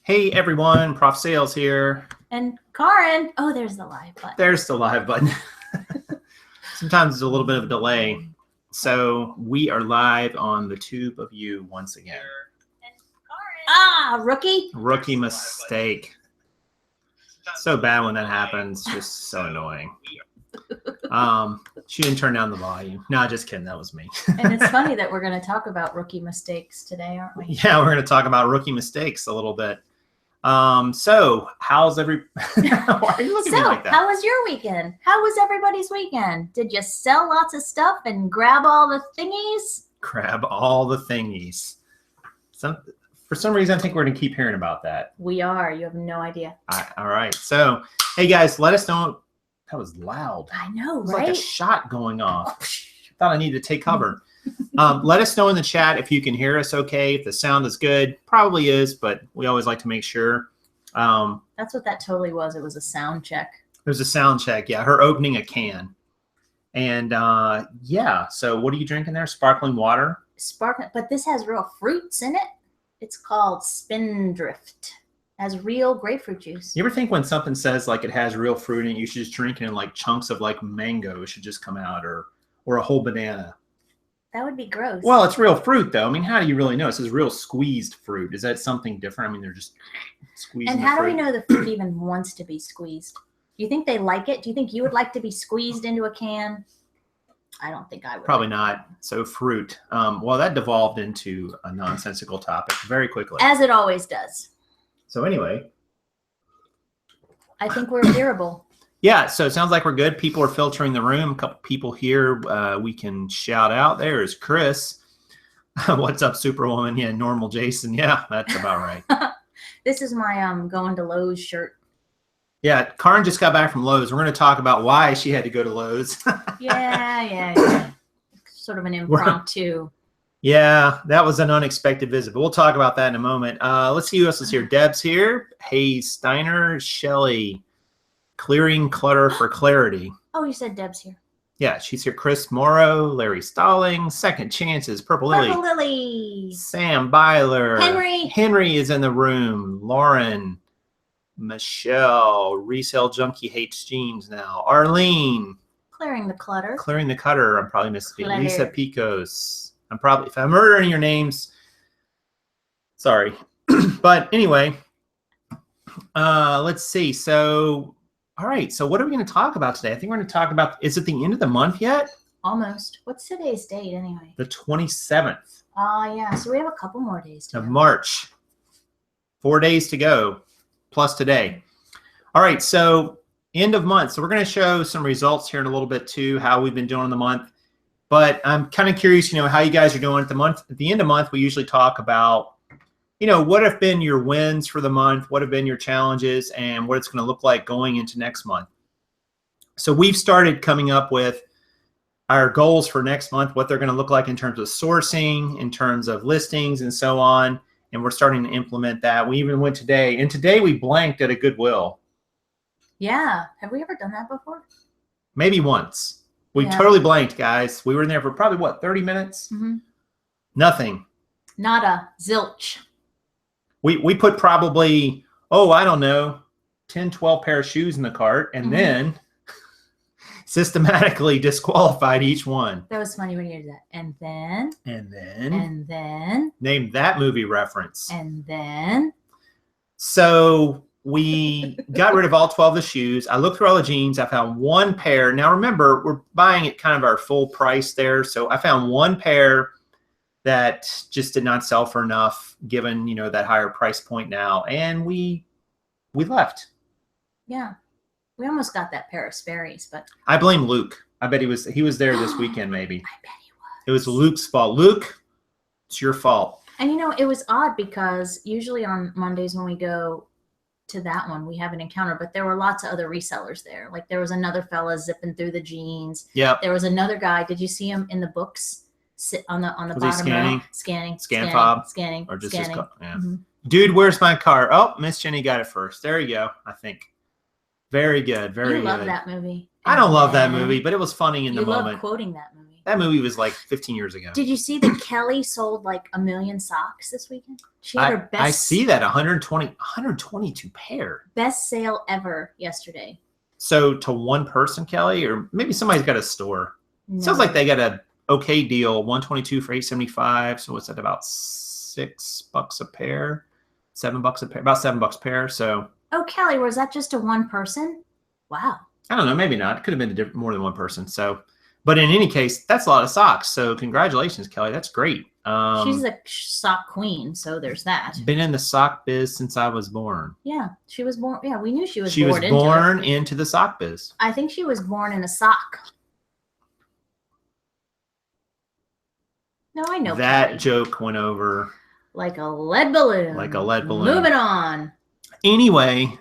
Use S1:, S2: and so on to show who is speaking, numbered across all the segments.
S1: Hey everyone, Prof Sales here.
S2: And Karin. Oh, there's the live button.
S1: There's the live button. Sometimes there's a little bit of a delay. So we are live on the tube of you once again.
S2: Ah, rookie.
S1: Rookie mistake. So bad when that happens. Just so annoying. She didn't turn down the volume. No, just kidding. That was me.
S2: And it's funny that we're going to talk about rookie mistakes today, aren't we?
S1: Yeah, we're going to talk about rookie mistakes a little bit. So how's every why are you looking at me like that?
S2: How was your weekend? How was everybody's weekend? Did you sell lots of stuff and grab all the thingies?
S1: Grab all the thingies. For some reason, I think we're going to keep hearing about that.
S2: We are. You have no idea.
S1: All right. So, hey guys, let us know. That was loud.
S2: I know,
S1: It was
S2: right?
S1: like a shot going off. Thought I needed to take cover. Let us know in the chat if you can hear us okay, if the sound is good. Probably is, but we always like to make sure.
S2: That's what that totally was. It was a sound check.
S1: It was a sound check. Yeah, her opening a can. And yeah, so what are you drinking there? Sparkling water?
S2: Sparkling, but this has real fruits in it. It's called Spindrift. Has real grapefruit juice.
S1: You ever think when something says like it has real fruit in it, you should just drink it in like chunks of like mango should just come out or a whole banana?
S2: That would be gross.
S1: Well, it's real fruit though. I mean, how do you really know? It says real squeezed fruit. Is that something different? I mean, they're just squeezing
S2: And
S1: the
S2: how do
S1: fruit.
S2: we know the fruit even wants to be squeezed? Do you think they like it? Do you think you would like to be squeezed into a can? I don't think I would.
S1: Probably not. So fruit. Well, that devolved into a nonsensical topic very quickly.
S2: As it always does.
S1: So anyway.
S2: I think we're hearable.
S1: Yeah, so it sounds like we're good. People are filtering the room. A couple people here we can shout out. There's Chris. What's up, Superwoman? Yeah, normal Jason. Yeah, that's about right.
S2: This is my going to Lowe's shirt.
S1: Yeah, Karin just got back from Lowe's. We're going to talk about why she had to go to Lowe's.
S2: Yeah. Sort of an impromptu.
S1: Yeah, that was an unexpected visit, but we'll talk about that in a moment. Let's see who else is here. Deb's here. Hey, Steiner, Shelly. Clearing clutter for clarity.
S2: Oh, you said Deb's here.
S1: Yeah, she's here. Chris Morrow, Larry Stalling, Second Chances, Purple Lily.
S2: Purple Lily.
S1: Sam Byler.
S2: Henry.
S1: Henry is in the room. Lauren. Michelle. Resale Junkie hates jeans now. Arlene.
S2: Clearing the clutter.
S1: Clearing the cutter. I'm probably missing.
S2: Clutter.
S1: Lisa Picos. I'm probably, if I'm murdering your names, sorry. But anyway, let's see. So, all right. So what are we going to talk about today? I think we're going to talk about, is it the end of the month yet?
S2: Almost. What's today's date anyway?
S1: The 27th.
S2: Yeah. So we have a couple more days to
S1: of
S2: go.
S1: March. 4 days to go, plus today. All right. So end of month. So we're going to show some results here in a little bit too, how we've been doing in the month. But I'm kind of curious, how you guys are doing at the month. At the end of the month, we usually talk about, what have been your wins for the month, what have been your challenges, and what it's going to look like going into next month. So we've started coming up with our goals for next month, what they're going to look like in terms of sourcing, in terms of listings, and so on. And we're starting to implement that. We even went today, and today we blanked at a Goodwill.
S2: Yeah. Have we ever done that before?
S1: Maybe once. We totally blanked, guys. We were in there for probably, 30 minutes?
S2: Mm-hmm.
S1: Nothing.
S2: Nada. Zilch.
S1: We put probably, I don't know, 10, 12 pair of shoes in the cart, and then systematically disqualified each one.
S2: That was funny when you did that. And then.
S1: And then.
S2: And then.
S1: Name that movie reference.
S2: And then.
S1: So we got rid of all 12 of the shoes. I looked through all the jeans. I found one pair. Now, remember, we're buying at kind of our full price there. So I found one pair that just did not sell for enough given, that higher price point now. And we left.
S2: Yeah. We almost got that pair of Sperry's, but.
S1: I blame Luke. I bet he was there this weekend maybe.
S2: I bet he was.
S1: It was Luke's fault. Luke, it's your fault.
S2: And it was odd because usually on Mondays when we go to that one, we have an encounter, but there were lots of other resellers there. Like there was another fella zipping through the jeans.
S1: Yeah.
S2: There was another guy. Did you see him in the books? Sit on the
S1: Was
S2: bottom
S1: he
S2: row,
S1: Scan fob?
S2: scanning,
S1: Or just
S2: scanning.
S1: yeah.
S2: Mm-hmm.
S1: Dude, where's my car? Oh, Miss Jenny got it first. There you go, I think. Very good, very good.
S2: You love that movie.
S1: I don't love that movie, but it was funny in the
S2: you
S1: moment.
S2: love quoting that movie.
S1: That movie was like 15 years ago.
S2: Did you see that Kelly sold like 1 million socks this weekend? She had her best.
S1: I see that 122 pair.
S2: Best sale ever yesterday.
S1: So to one person, Kelly, or maybe somebody's got a store.
S2: No.
S1: Sounds like they got a okay deal. 122 for $8.75. So what's that? About $6 a pair, $7 a pair, about $7 a pair. So.
S2: Oh, Kelly, was that just a one person? Wow.
S1: I don't know. Maybe not. It could have been more than one person. So, but in any case, that's a lot of socks. So congratulations, Kelly. That's great.
S2: She's a sock queen. So there's that.
S1: Been in the sock biz since I was born.
S2: Yeah, she was born. Yeah, we knew she was born.
S1: She was born into the sock biz.
S2: I think she was born in a sock. No, I know.
S1: That
S2: Kelly.
S1: joke went over
S2: like a lead balloon.
S1: Like a lead balloon.
S2: Moving on.
S1: Anyway,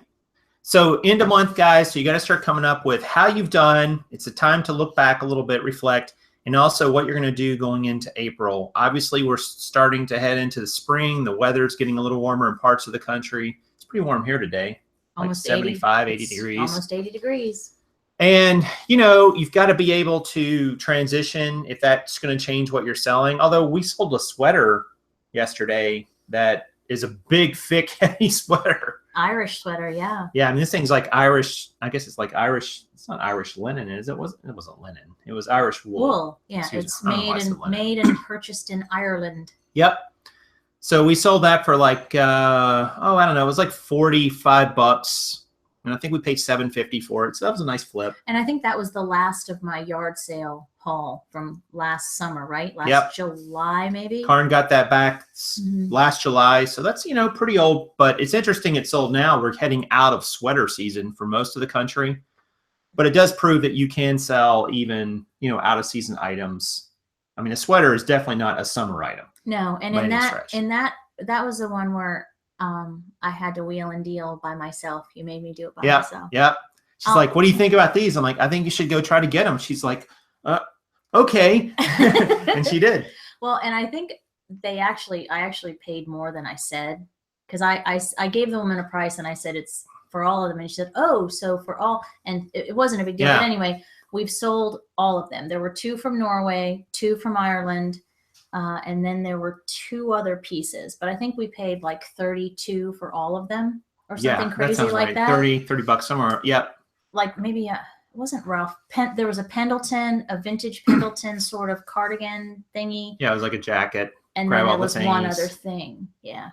S1: so end of month, guys. So you got to start coming up with how you've done. It's a time to look back a little bit, reflect, and also what you're going to do going into April. Obviously, we're starting to head into the spring. The weather's getting a little warmer in parts of the country. It's pretty warm here today.
S2: Almost
S1: like 75, 80 degrees.
S2: Almost 80 degrees.
S1: And, you know, you've got to be able to transition if that's going to change what you're selling. Although we sold a sweater yesterday that is a big, thick, heavy sweater.
S2: Irish sweater, yeah.
S1: Yeah, I mean, this thing's like Irish. I guess it's like Irish. It's not Irish linen, is it? It wasn't linen. It was Irish wool.
S2: Wool, yeah. It's made and purchased in Ireland.
S1: Yep. So we sold that for like, I don't know. It was like $45. And I think we paid $7.50 for it. So that was a nice flip.
S2: And I think that was the last of my yard sale haul from last summer, right? Last July, maybe.
S1: Karin got that back last July. So that's, you know, pretty old. But it's interesting it sold now. We're heading out of sweater season for most of the country. But it does prove that you can sell even, you know, out of season items. I mean, a sweater is definitely not a summer item.
S2: No. And that was the one where I had to wheel and deal by myself. You made me do it by myself.
S1: Yeah. She's like, what do you think about these? I'm like, I think you should go try to get them. She's like, okay. And she did.
S2: Well, and I think I actually paid more than I said, because I gave the woman a price and I said it's for all of them. And she said, oh, so for all, and it wasn't a big deal. But anyway, we've sold all of them. There were 2 from Norway, 2 from Ireland. And then there were 2 other pieces, but I think we paid like $32 for all of them or something crazy like that.
S1: $30 somewhere. Yep.
S2: Like maybe it wasn't Ralph. There was a Pendleton, a vintage Pendleton sort of cardigan thingy.
S1: Yeah, it was like a jacket.
S2: And then there was one other thing. Yeah.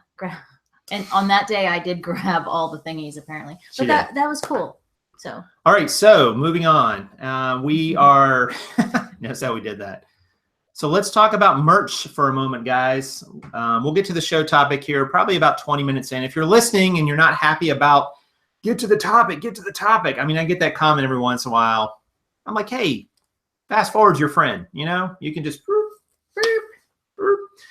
S2: And on that day, I did grab all the thingies apparently. But that was cool. So. All
S1: right. So moving on, we are. Notice how we did that. So let's talk about merch for a moment, guys. We'll get to the show topic here probably about 20 minutes in. If you're listening and you're not happy about get to the topic. I mean, I get that comment every once in a while. I'm like, hey, fast forward's your friend. You know, you can just.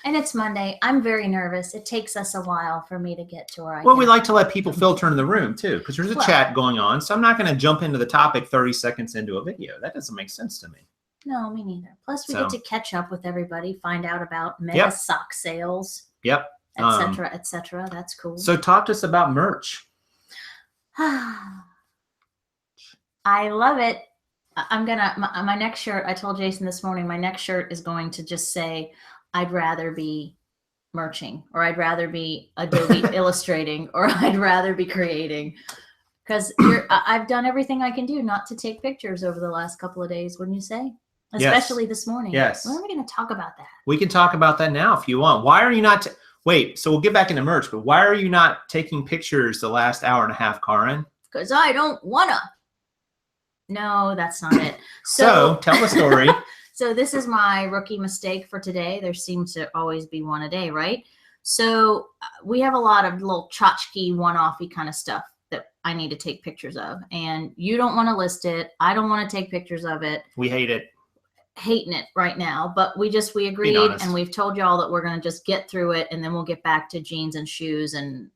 S2: And it's Monday. I'm very nervous. It takes us a while for me to get to where I
S1: we like to let people filter into the room too, because there's a chat going on. So I'm not going to jump into the topic 30 seconds into a video. That doesn't make sense to me.
S2: No, me neither. Plus, we get to catch up with everybody, find out about mega sock sales.
S1: Yep.
S2: Et cetera, et cetera. That's cool.
S1: So talk to us about merch.
S2: I love it. My next shirt, I told Jason this morning, my next shirt is going to just say, I'd rather be merching, or I'd rather be Adobe illustrating, or I'd rather be creating. Because I've done everything I can do not to take pictures over the last couple of days, wouldn't you say? Especially this morning.
S1: Yes.
S2: When are we going to talk about that?
S1: We can talk about that now if you want. Why are you not? Wait, so we'll get back into merch, but why are you not taking pictures the last hour and a half, Karin?
S2: Because I don't want to. No, that's not it.
S1: So tell the story.
S2: So this is my rookie mistake for today. There seems to always be one a day, right? So we have a lot of little tchotchke, one-offy kind of stuff that I need to take pictures of. And you don't want to list it. I don't want to take pictures of it.
S1: We hate it.
S2: Hating it right now, but we agreed, and we've told y'all that we're going to just get through it, and then we'll get back to jeans and shoes and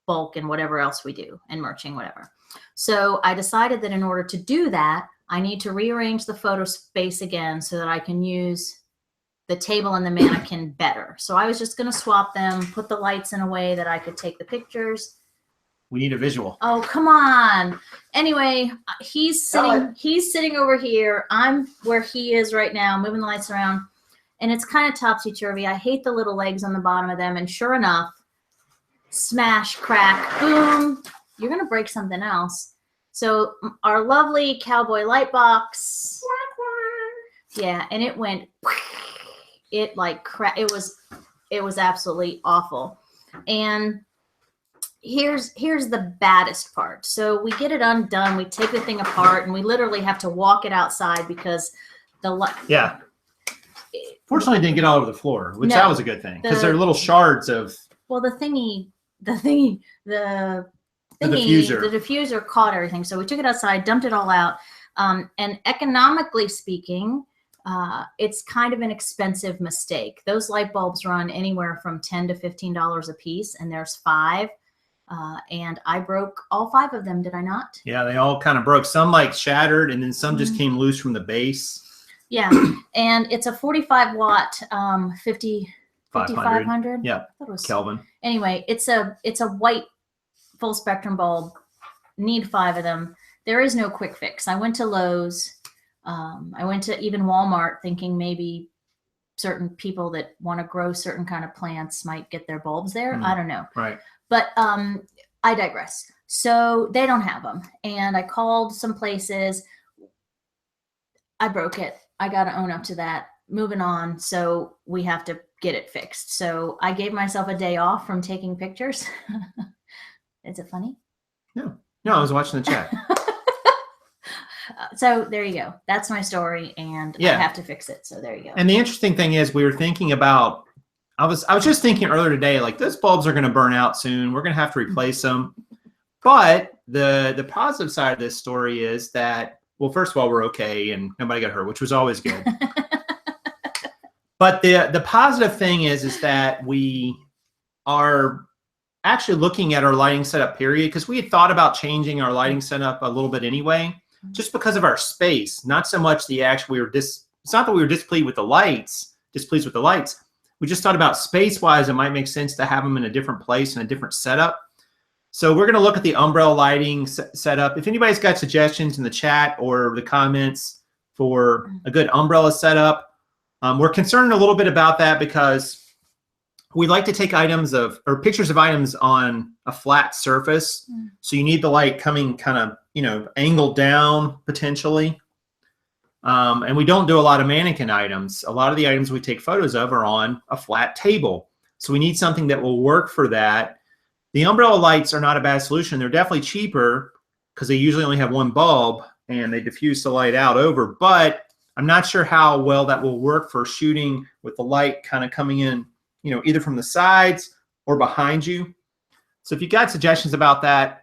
S2: bulk and whatever else we do, and merching, whatever. So I decided that in order to do that, I need to rearrange the photo space again so that I can use the table and the mannequin better. So I was just going to swap them, put the lights in a way that I could take the pictures.
S1: We need a visual.
S2: Oh, come on. Anyway, he's sitting over here. I'm where he is right now, moving the lights around. And it's kind of topsy-turvy. I hate the little legs on the bottom of them. And sure enough, smash, crack, boom. You're going to break something else. So our lovely Cowboy light box. Yeah, and it went, it like crack. It was absolutely awful. And here's the baddest part. So we get it undone. We take the thing apart, and we literally have to walk it outside because
S1: yeah. Fortunately, it didn't get all over the floor, which that was a good thing because they're little shards of.
S2: Well, the diffuser caught everything. So we took it outside, dumped it all out. And economically speaking, it's kind of an expensive mistake. Those light bulbs run anywhere from $10 to $15 a piece, and there's 5. And I broke all 5 of them, did I not? Yeah,
S1: they all kind of broke. Some like shattered, and then some just came loose from the base.
S2: Yeah, and it's a 45 watt 5500.
S1: Yeah, Kelvin.
S2: Anyway, it's a white full spectrum bulb. Need 5 of them. There is no quick fix. I went to Lowe's. I went to even Walmart, thinking maybe certain people that want to grow certain kind of plants might get their bulbs there. I don't know.
S1: Right.
S2: But I digress. So they don't have them. And I called some places. I broke it. I got to own up to that. Moving on. So we have to get it fixed. So I gave myself a day off from taking pictures. Is it funny?
S1: No, I was watching the chat.
S2: So there you go. That's my story, and I have to fix it. So there you go.
S1: And the interesting thing is, we were thinking about. I was just thinking earlier today, like those bulbs are going to burn out soon. We're going to have to replace them. But the positive side of this story is that, well, first of all, we're okay and nobody got hurt, which was always good. But the positive thing is that we are actually looking at our lighting setup period, because we had thought about changing our lighting setup a little bit anyway, just because of our space, not so much the actual, it's not that we were displeased with the lights. We just thought about space-wise, it might make sense to have them in a different place and a different setup. So we're going to look at the umbrella lighting setup. If anybody's got suggestions in the chat or the comments for a good umbrella setup, we're concerned a little bit about that because we like to take pictures of items on a flat surface. So you need the light coming kind of, angled down potentially. And we don't do a lot of mannequin items. A lot of the items we take photos of are on a flat table. So we need something that will work for that. The umbrella lights are not a bad solution. They're definitely cheaper because they usually only have one bulb and they diffuse the light out over. But I'm not sure how well that will work for shooting with the light kind of coming in, either from the sides or behind you. So if you got suggestions about that,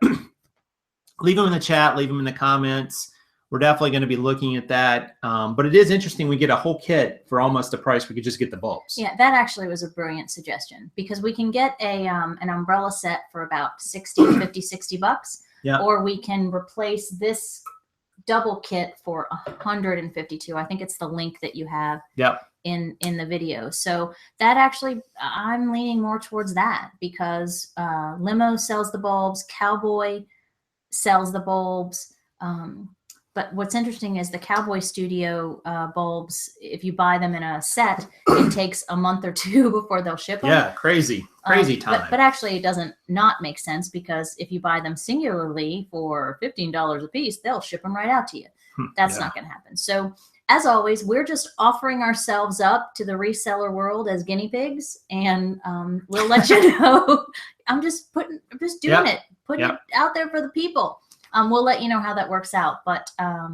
S1: leave them in the chat, leave them in the comments. We're definitely going to be looking at that. But it is interesting. We get a whole kit for almost the price. We could just get the bulbs.
S2: Yeah, that actually was a brilliant suggestion, because we can get an umbrella set for about 60, 50, 60 bucks.
S1: Yeah.
S2: Or we can replace this double kit for 152. I think it's the link that you have in the video. So that actually, I'm leaning more towards that, because Limo sells the bulbs, Cowboy sells the bulbs. But what's interesting is the Cowboy Studio bulbs, if you buy them in a set, it takes a month or 2 before they'll ship them.
S1: Yeah, crazy time.
S2: But actually, it doesn't not make sense, because if you buy them singularly for $15 a piece, they'll ship them right out to you. That's not going to happen. So as always, we're just offering ourselves up to the reseller world as guinea pigs, and we'll let you know. I'm just doing it, putting it out there for the people. We'll let you know how that works out. But I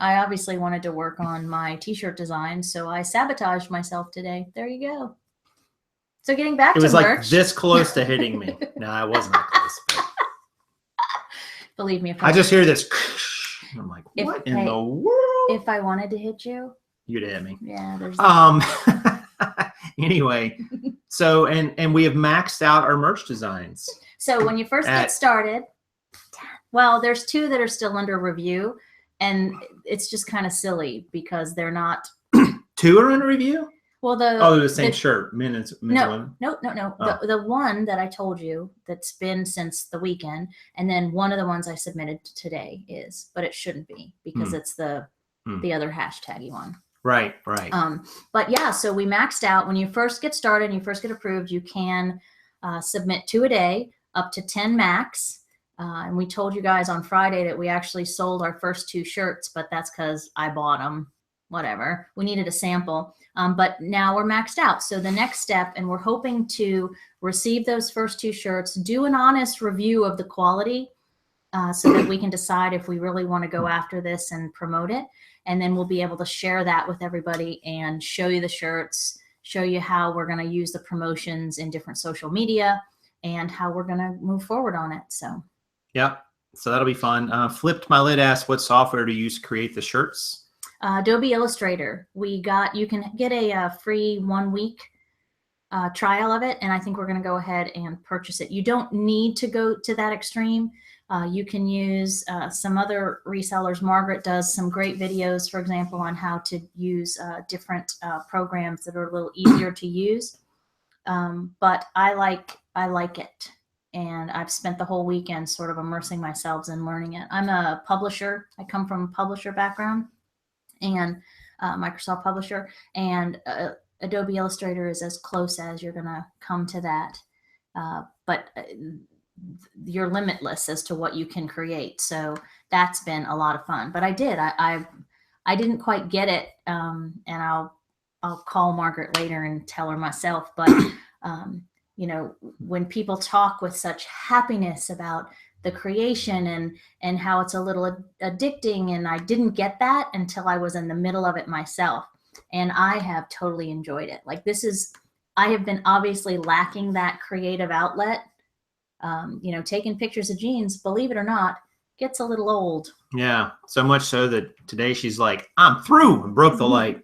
S2: obviously wanted to work on my t-shirt design, so I sabotaged myself today. There you go. So getting back to merch. It was
S1: like this close to hitting me. No, I wasn't that close. But...
S2: Believe me.
S1: I just hear this. I'm like, what in the world?
S2: If I wanted to hit you,
S1: you'd hit me.
S2: Yeah. There's
S1: anyway, so and we have maxed out our merch designs.
S2: So when you first get started, well, there's 2 that are still under review, and it's just kind of silly because they're not.
S1: 2 are under review?
S2: Well,
S1: they're the same shirt, men's and women.
S2: No. Oh. The one that I told you that's been since the weekend, and then one of the ones I submitted today is, but it shouldn't be because it's the other hashtaggy one.
S1: Right.
S2: But yeah, so we maxed out. When you first get started and you first get approved, you can submit 2 a day, up to 10 max. And we told you guys on Friday that we actually sold our first 2 shirts, but that's because I bought them. Whatever. We needed a sample. But now we're maxed out. So the next step, and we're hoping to receive those first 2 shirts, do an honest review of the quality so that we can decide if we really want to go after this and promote it. And then we'll be able to share that with everybody and show you the shirts, show you how we're going to use the promotions in different social media and how we're going to move forward on it. So,
S1: yeah. So that'll be fun. Flipped My Lid asked what software to use to create the shirts.
S2: Adobe Illustrator. You can get a free 1-week trial of it, and I think we're going to go ahead and purchase it. You don't need to go to that extreme. You can use some other resellers. Margaret does some great videos, for example, on how to use different programs that are a little easier to use. But I like it, and I've spent the whole weekend sort of immersing myself in learning it. I'm a publisher. I come from a publisher background and Microsoft Publisher, and Adobe Illustrator is as close as you're going to come to that. But you're limitless as to what you can create. So that's been a lot of fun. But I didn't quite get it, and I'll call Margaret later and tell her myself. But you know, when people talk with such happiness about the creation and how it's a little addicting, and I didn't get that until I was in the middle of it myself, and I have totally enjoyed it. Like, I have been obviously lacking that creative outlet. You know, taking pictures of jeans, believe it or not, gets a little old. Yeah,
S1: so much so that today she's like, I'm through, and broke the light.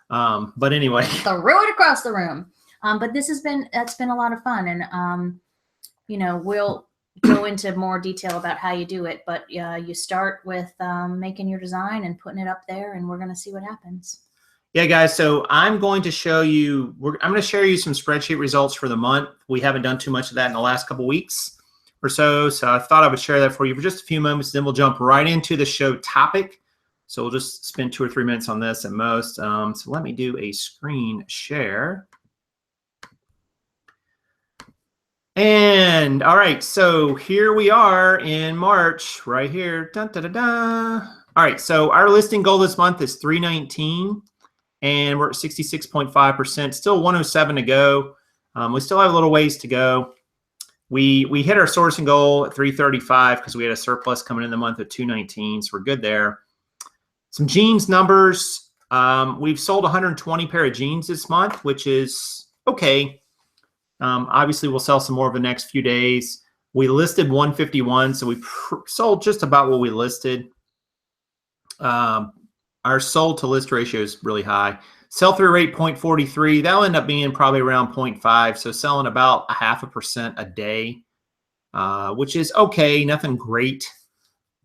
S1: But anyway,
S2: threw it across the room. But that's been a lot of fun, and you know, we'll go into more detail about how you do it, but you start with making your design and putting it up there, and we're going to see what happens.
S1: Yeah, guys, so I'm going to show you, I'm going to share you some spreadsheet results for the month. We haven't done too much of that in the last couple weeks or so, so I thought I would share that for you for just a few moments, then we'll jump right into the show topic. So we'll just spend 2 or 3 minutes on this at most. So let me do a screen share. And all right, so here we are in March, right here. Dun, da, da, da. All right, so our listing goal this month is 319, and we're at 66.5%. Still 107 to go. We still have a little ways to go. We hit our sourcing goal at 335 because we had a surplus coming in the month of 219, so we're good there. Some jeans numbers. We've sold 120 pair of jeans this month, which is okay. Obviously, we'll sell some more over the next few days. We listed 151, so we sold just about what we listed. Our sold to list ratio is really high. Sell-through rate 0.43. That'll end up being probably around 0.5, so selling about 0.5% a day, which is okay, nothing great,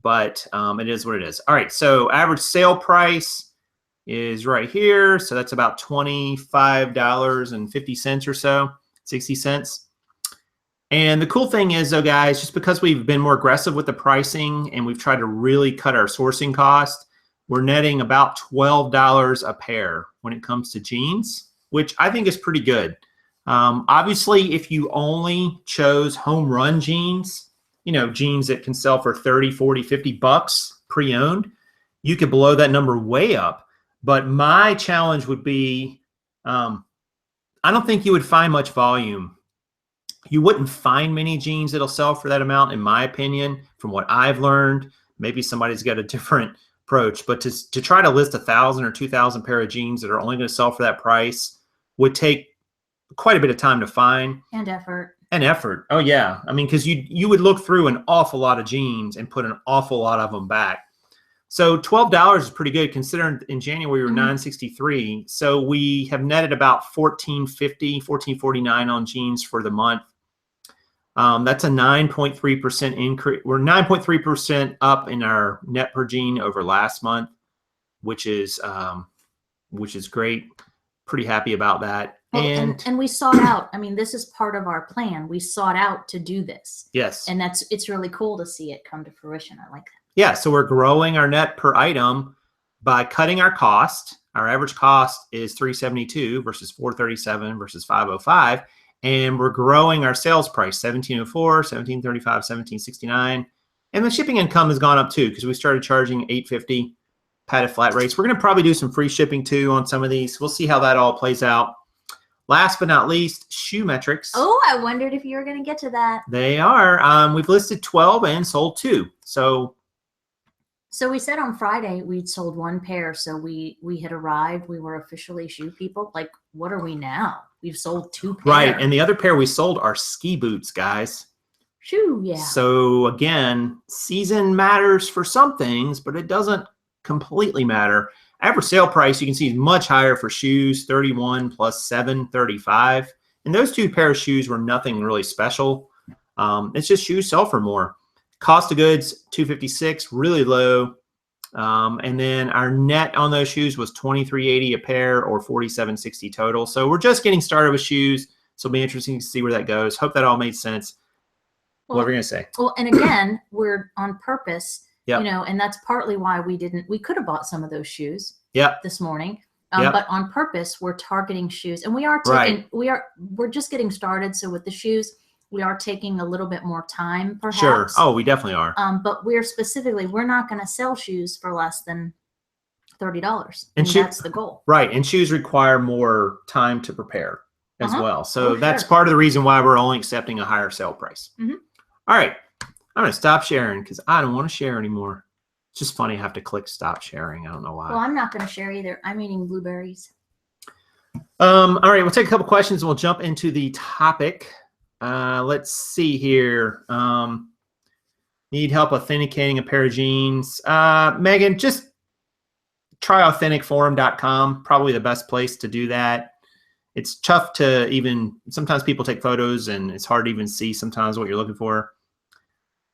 S1: but it is what it is. All right, so average sale price is right here, so that's about $25.50 or so. 60 cents. And the cool thing is, though, guys, just because we've been more aggressive with the pricing and we've tried to really cut our sourcing cost, we're netting about $12 a pair when it comes to jeans, which I think is pretty good. Obviously, if you only chose home run jeans, you know, jeans that can sell for 30, 40, 50 bucks pre-owned, you could blow that number way up. But my challenge would be, I don't think you would find much volume. You wouldn't find many jeans that'll sell for that amount, in my opinion, from what I've learned. Maybe somebody's got a different approach, but to try to list 1,000 or 2,000 pair of jeans that are only going to sell for that price would take quite a bit of time to find.
S2: And effort.
S1: And effort. Oh, yeah. I mean, because you would look through an awful lot of jeans and put an awful lot of them back. So $12 is pretty good, considering in January we were $9.63. So we have netted about $14.50, $14.49 on jeans for the month. That's a 9.3% increase. We're 9.3% up in our net per jean over last month, which is great. pretty happy about that.
S2: Well, and we sought out, I mean, this is part of our plan. We sought out to do this.
S1: Yes.
S2: And it's really cool to see it come to fruition. I like that.
S1: Yeah. So we're growing our net per item by cutting our cost. Our average cost is $372 versus $437 versus $505. And we're growing our sales price, $1704, $1735, $1769. And the shipping income has gone up too, because we started charging $850 padded flat rates. We're going to probably do some free shipping too on some of these. We'll see how that all plays out. Last but not least, shoe metrics.
S2: Oh, I wondered if you were going to get to that.
S1: They are. We've listed 12 and sold 2. So
S2: we said on Friday we'd sold 1 pair. So we had arrived. We were officially shoe people. Like, what are we now? We've sold 2 pairs.
S1: Right. And the other pair we sold are ski boots, guys.
S2: Shoe, yeah.
S1: So again, season matters for some things, but it doesn't completely matter. Average sale price, you can see, is much higher for shoes, 31 plus 7, 35. And those 2 pair of shoes were nothing really special. It's just shoes sell for more. Cost of goods, $256, really low. And then our net on those shoes was $23.80 a pair or $47.60 total. So we're just getting started with shoes. So it'll be interesting to see where that goes. Hope that all made sense.
S2: Well,
S1: what were we going to say?
S2: Well, and again, we're on purpose.
S1: Yep.
S2: You know, and that's partly why we could have bought some of those shoes this morning. But on purpose, we're targeting shoes, and we are taking, we're just getting started. So with the shoes, we are taking a little bit more time, perhaps.
S1: Sure. Oh, we definitely are.
S2: But we're not going to sell shoes for less than $30. And that's the goal.
S1: Right. And shoes require more time to prepare as well. So that's part of the reason why we're only accepting a higher sale price.
S2: Mm-hmm.
S1: All right. I'm going to stop sharing because I don't want to share anymore. It's just funny I have to click stop sharing. I don't know why.
S2: Well, I'm not going to share either. I'm eating blueberries.
S1: All right. We'll take a couple questions and we'll jump into the topic. Let's see here. Need help authenticating a pair of jeans. Megan, just try authenticforum.com. Probably the best place to do that. It's tough to even, sometimes people take photos and it's hard to even see sometimes what you're looking for.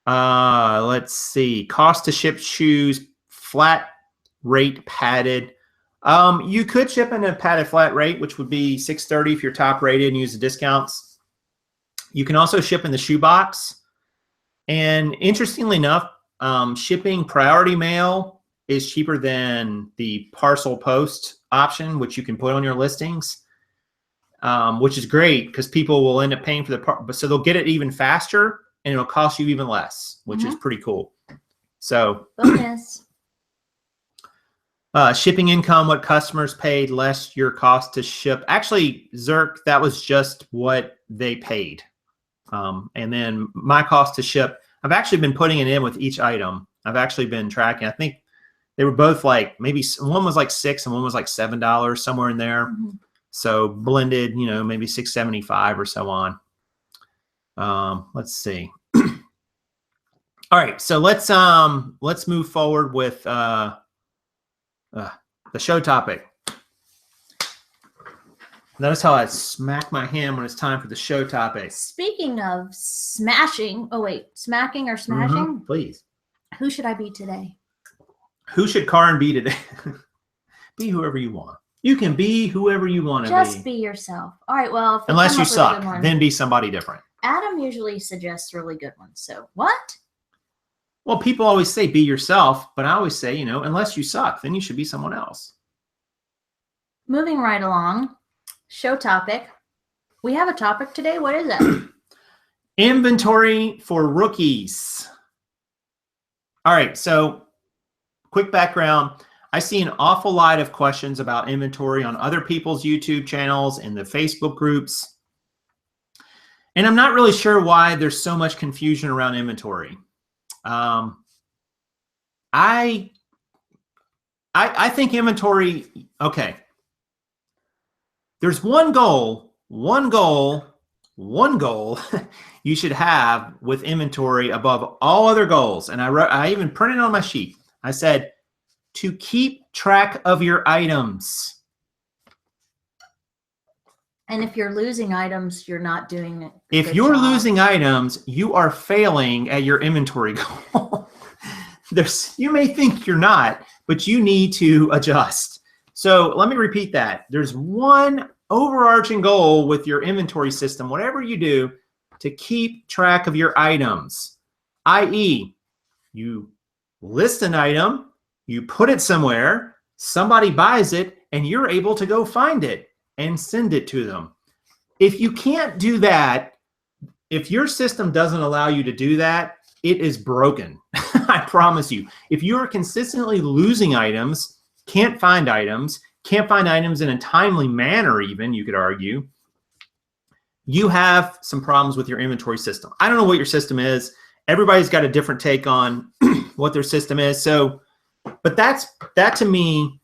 S1: Let's see. Cost to ship shoes, flat rate padded. You could ship in a padded flat rate, which would be $630 if you're top rated and use the discounts. You can also ship in the shoe box. And interestingly enough, shipping priority mail is cheaper than the parcel post option, which you can put on your listings, which is great because people will end up paying for the so they'll get it even faster. And it'll cost you even less, which is pretty cool. So
S2: bonus.
S1: Shipping income, what customers paid less your cost to ship. Actually, Zerk, that was just what they paid. And then my cost to ship, I've actually been putting it in with each item. I've actually been tracking. I think they were both like, maybe one was like $6 and one was like $7, somewhere in there. Mm-hmm. So blended, you know, maybe $6.75 or so on. Let's see. All right, so let's move forward with the show topic. Notice how I smack my hand when it's time for the show topic.
S2: Speaking of smashing, smacking or smashing?
S1: Mm-hmm, please.
S2: Who should I be today?
S1: Who should Karin be today? Be whoever you want. You can be whoever you want to be.
S2: Just be yourself. All right, well.
S1: Unless you suck, then be somebody different.
S2: Adam usually suggests really good ones. So what?
S1: Well, people always say be yourself, but I always say, you know, unless you suck, then you should be someone else.
S2: Moving right along, show topic. We have a topic today. What is it?
S1: Inventory for rookies. All right, so quick background. I see an awful lot of questions about inventory on other people's YouTube channels and the Facebook groups. And I'm not really sure why there's so much confusion around inventory. I think inventory, okay. There's one goal you should have with inventory above all other goals. And I even printed it on my sheet. I said, to keep track of your items.
S2: And if you're losing items, you're not doing it.
S1: If you're losing items, you are failing at your inventory goal. You may think you're not, but you need to adjust. So let me repeat that. There's one overarching goal with your inventory system, whatever you do, to keep track of your items, i.e., you list an item, you put it somewhere, somebody buys it, and you're able to go find it and send it to them. If you can't do that, if your system doesn't allow you to do that, it is broken. I promise you. If you are consistently losing items, can't find items in a timely manner even, you could argue, you have some problems with your inventory system. I don't know what your system is. Everybody's got a different take on what their system is. So, but that to me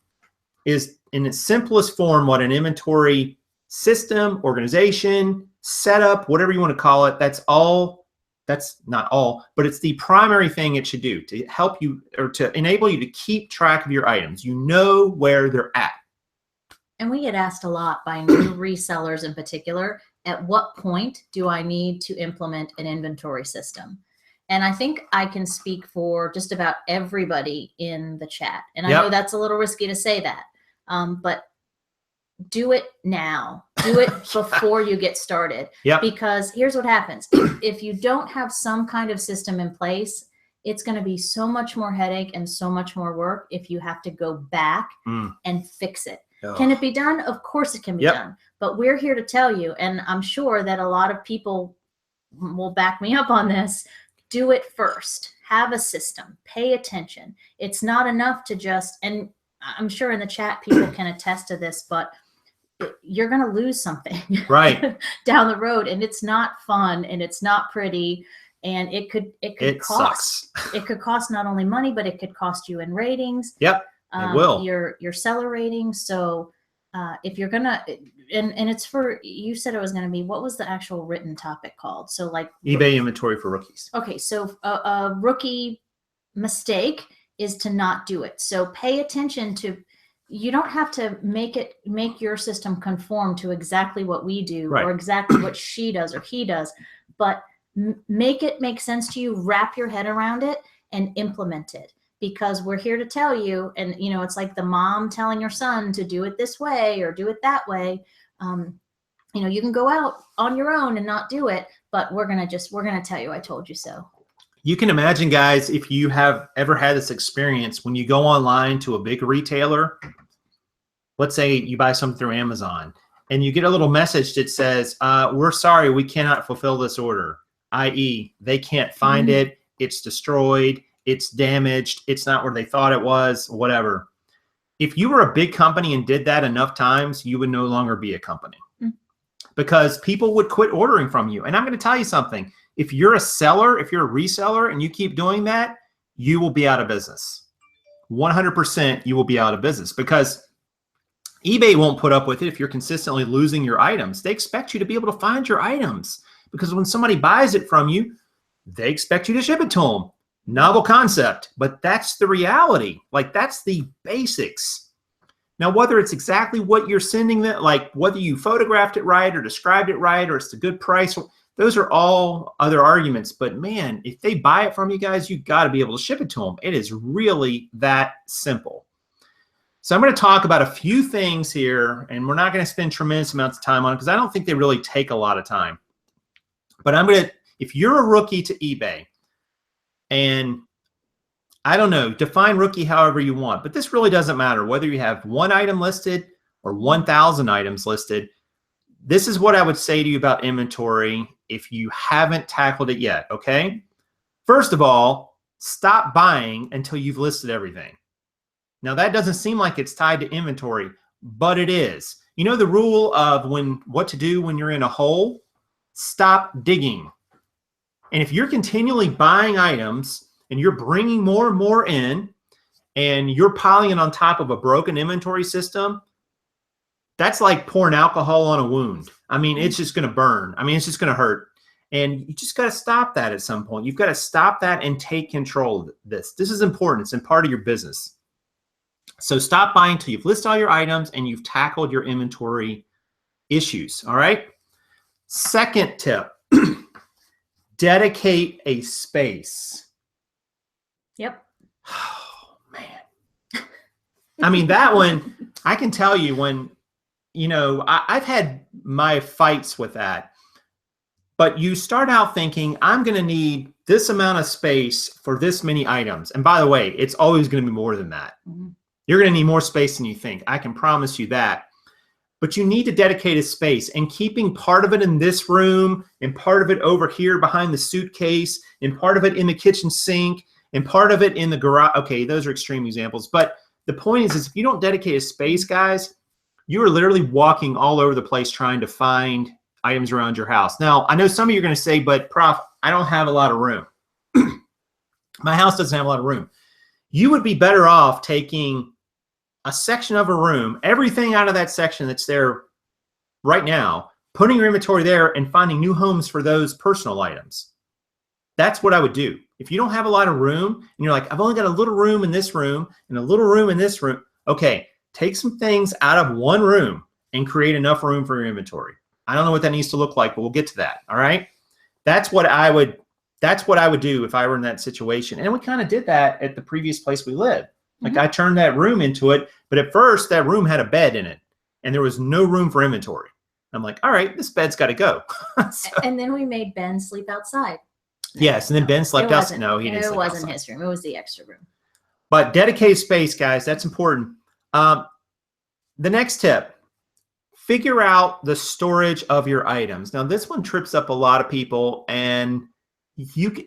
S1: is in its simplest form what an inventory system, organization, setup, whatever you want to call it, that's not all, but it's the primary thing it should do to help you or to enable you to keep track of your items. You know where they're at.
S2: And we get asked a lot by new resellers in particular, at what point do I need to implement an inventory system? And I think I can speak for just about everybody in the chat. And I know that's a little risky to say that, but do it now. Do it before you get started. Because here's what happens. If you don't have some kind of system in place, it's going to be so much more headache and so much more work if you have to go back and fix it. Can it be done? Of course it can be done. But we're here to tell you, and I'm sure that a lot of people will back me up on this, do it first. Have a system. Pay attention. It's not enough to just, and I'm sure in the chat people can attest to this, but you're going to lose something down the road, and it's not fun and it's not pretty, and it could cost. It could cost not only money, but it could cost you in ratings.
S1: It will.
S2: Your seller ratings. So if you're gonna, and it's for, you said it was going to be, what was the actual written topic called? So like
S1: eBay inventory for rookies.
S2: Okay, so a rookie mistake is to not do it. So pay attention to. You don't have to make your system conform to exactly what we do or exactly what she does or he does, but make it make sense to you, wrap your head around it and implement it, because we're here to tell you. And, you know, it's like the mom telling your son to do it this way or do it that way. You know, you can go out on your own and not do it, but we're going to tell you, I told you so.
S1: You can imagine, guys, if you have ever had this experience, when you go online to a big retailer, let's say you buy something through Amazon, and you get a little message that says, we're sorry, we cannot fulfill this order, i.e. they can't find it, it's destroyed, it's damaged, it's not where they thought it was, whatever. If you were a big company and did that enough times, you would no longer be a company because people would quit ordering from you. And I'm going to tell you something. If you're a seller, if you're a reseller and you keep doing that, you will be out of business. 100% you will be out of business, because eBay won't put up with it if you're consistently losing your items. They expect you to be able to find your items, because when somebody buys it from you, they expect you to ship it to them. Novel concept, but that's the reality. Like, that's the basics. Now, whether it's exactly what you're sending them, like whether you photographed it right or described it right or it's a good price, those are all other arguments. But man, if they buy it from you guys, you got to be able to ship it to them. It is really that simple. So I'm going to talk about a few things here, and we're not going to spend tremendous amounts of time on it because I don't think they really take a lot of time. But I'm going to, if you're a rookie to eBay, and I don't know, define rookie however you want, but this really doesn't matter whether you have one item listed or 1,000 items listed. This is what I would say to you about inventory if you haven't tackled it yet, okay? First of all, stop buying until you've listed everything. Now, that doesn't seem like it's tied to inventory, but it is. You know the rule of what to do when you're in a hole? Stop digging. And if you're continually buying items and you're bringing more and more in and you're piling it on top of a broken inventory system, that's like pouring alcohol on a wound. I mean, it's just going to burn. I mean, it's just going to hurt. And you just got to stop that at some point. You've got to stop that and take control of this. This is important. It's in part of your business. So stop buying until you've listed all your items and you've tackled your inventory issues. All right. Second tip, dedicate a space.
S2: Yep.
S1: Oh, man. I mean, that one, I can tell you when, you know, I've had my fights with that. But you start out thinking, I'm going to need this amount of space for this many items. And by the way, it's always going to be more than that.
S2: Mm-hmm.
S1: You're going to need more space than you think. I can promise you that. But you need to dedicate a space, and keeping part of it in this room and part of it over here behind the suitcase and part of it in the kitchen sink and part of it in the garage. Okay, those are extreme examples. But the point is if you don't dedicate a space, guys, you are literally walking all over the place trying to find items around your house. Now, I know some of you are going to say, but Prof, I don't have a lot of room. My house doesn't have a lot of room. You would be better off taking a section of a room, everything out of that section that's there right now, putting your inventory there and finding new homes for those personal items. That's what I would do. If you don't have a lot of room and you're like, I've only got a little room in this room and a little room in this room. Okay, take some things out of one room and create enough room for your inventory. I don't know what that needs to look like, but we'll get to that. All right. That's what I would do if I were in that situation. And we kind of did that at the previous place we lived. Like I turned that room into it, but at first that room had a bed in it and there was no room for inventory. I'm like, all right, this bed's got to go. So,
S2: and then we made Ben sleep outside.
S1: Yes. And then Ben slept outside. No, he didn't sleep outside. It
S2: wasn't his room. It was the extra room.
S1: But dedicated space, guys, that's important. The next tip, figure out the storage of your items. Now, this one trips up a lot of people, and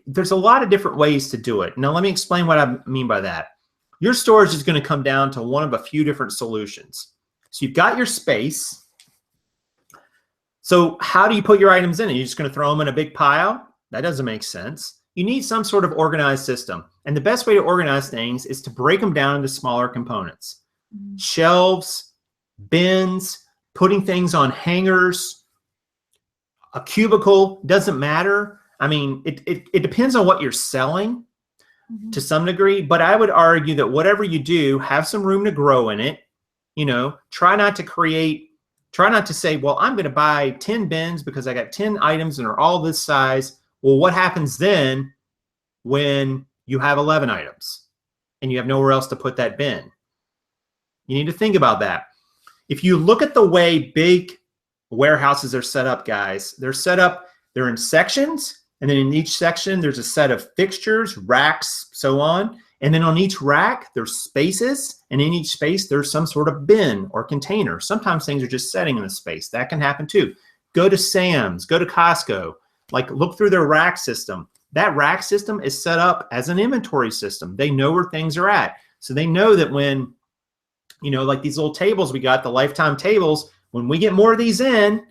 S1: there's a lot of different ways to do it. Now, let me explain what I mean by that. Your storage is going to come down to one of a few different solutions. So you've got your space. So how do you put your items in? Are you just going to throw them in a big pile? That doesn't make sense. You need some sort of organized system. And the best way to organize things is to break them down into smaller components. Shelves, bins, putting things on hangers, a cubicle, doesn't matter. I mean, it depends on what you're selling to some degree, but I would argue that whatever you do, have some room to grow in it. You know, try not to say, well, I'm going to buy 10 bins because I got 10 items and are all this size. Well, what happens then when you have 11 items and you have nowhere else to put that bin? You need to think about that. If you look at the way big warehouses are set up, guys, they're in sections. And then in each section, there's a set of fixtures, racks, so on. And then on each rack, there's spaces. And in each space, there's some sort of bin or container. Sometimes things are just setting in the space. That can happen too. Go to Sam's, go to Costco. Like, look through their rack system. That rack system is set up as an inventory system. They know where things are at. So they know that when, you know, like these little tables we got, the lifetime tables, when we get more of these in,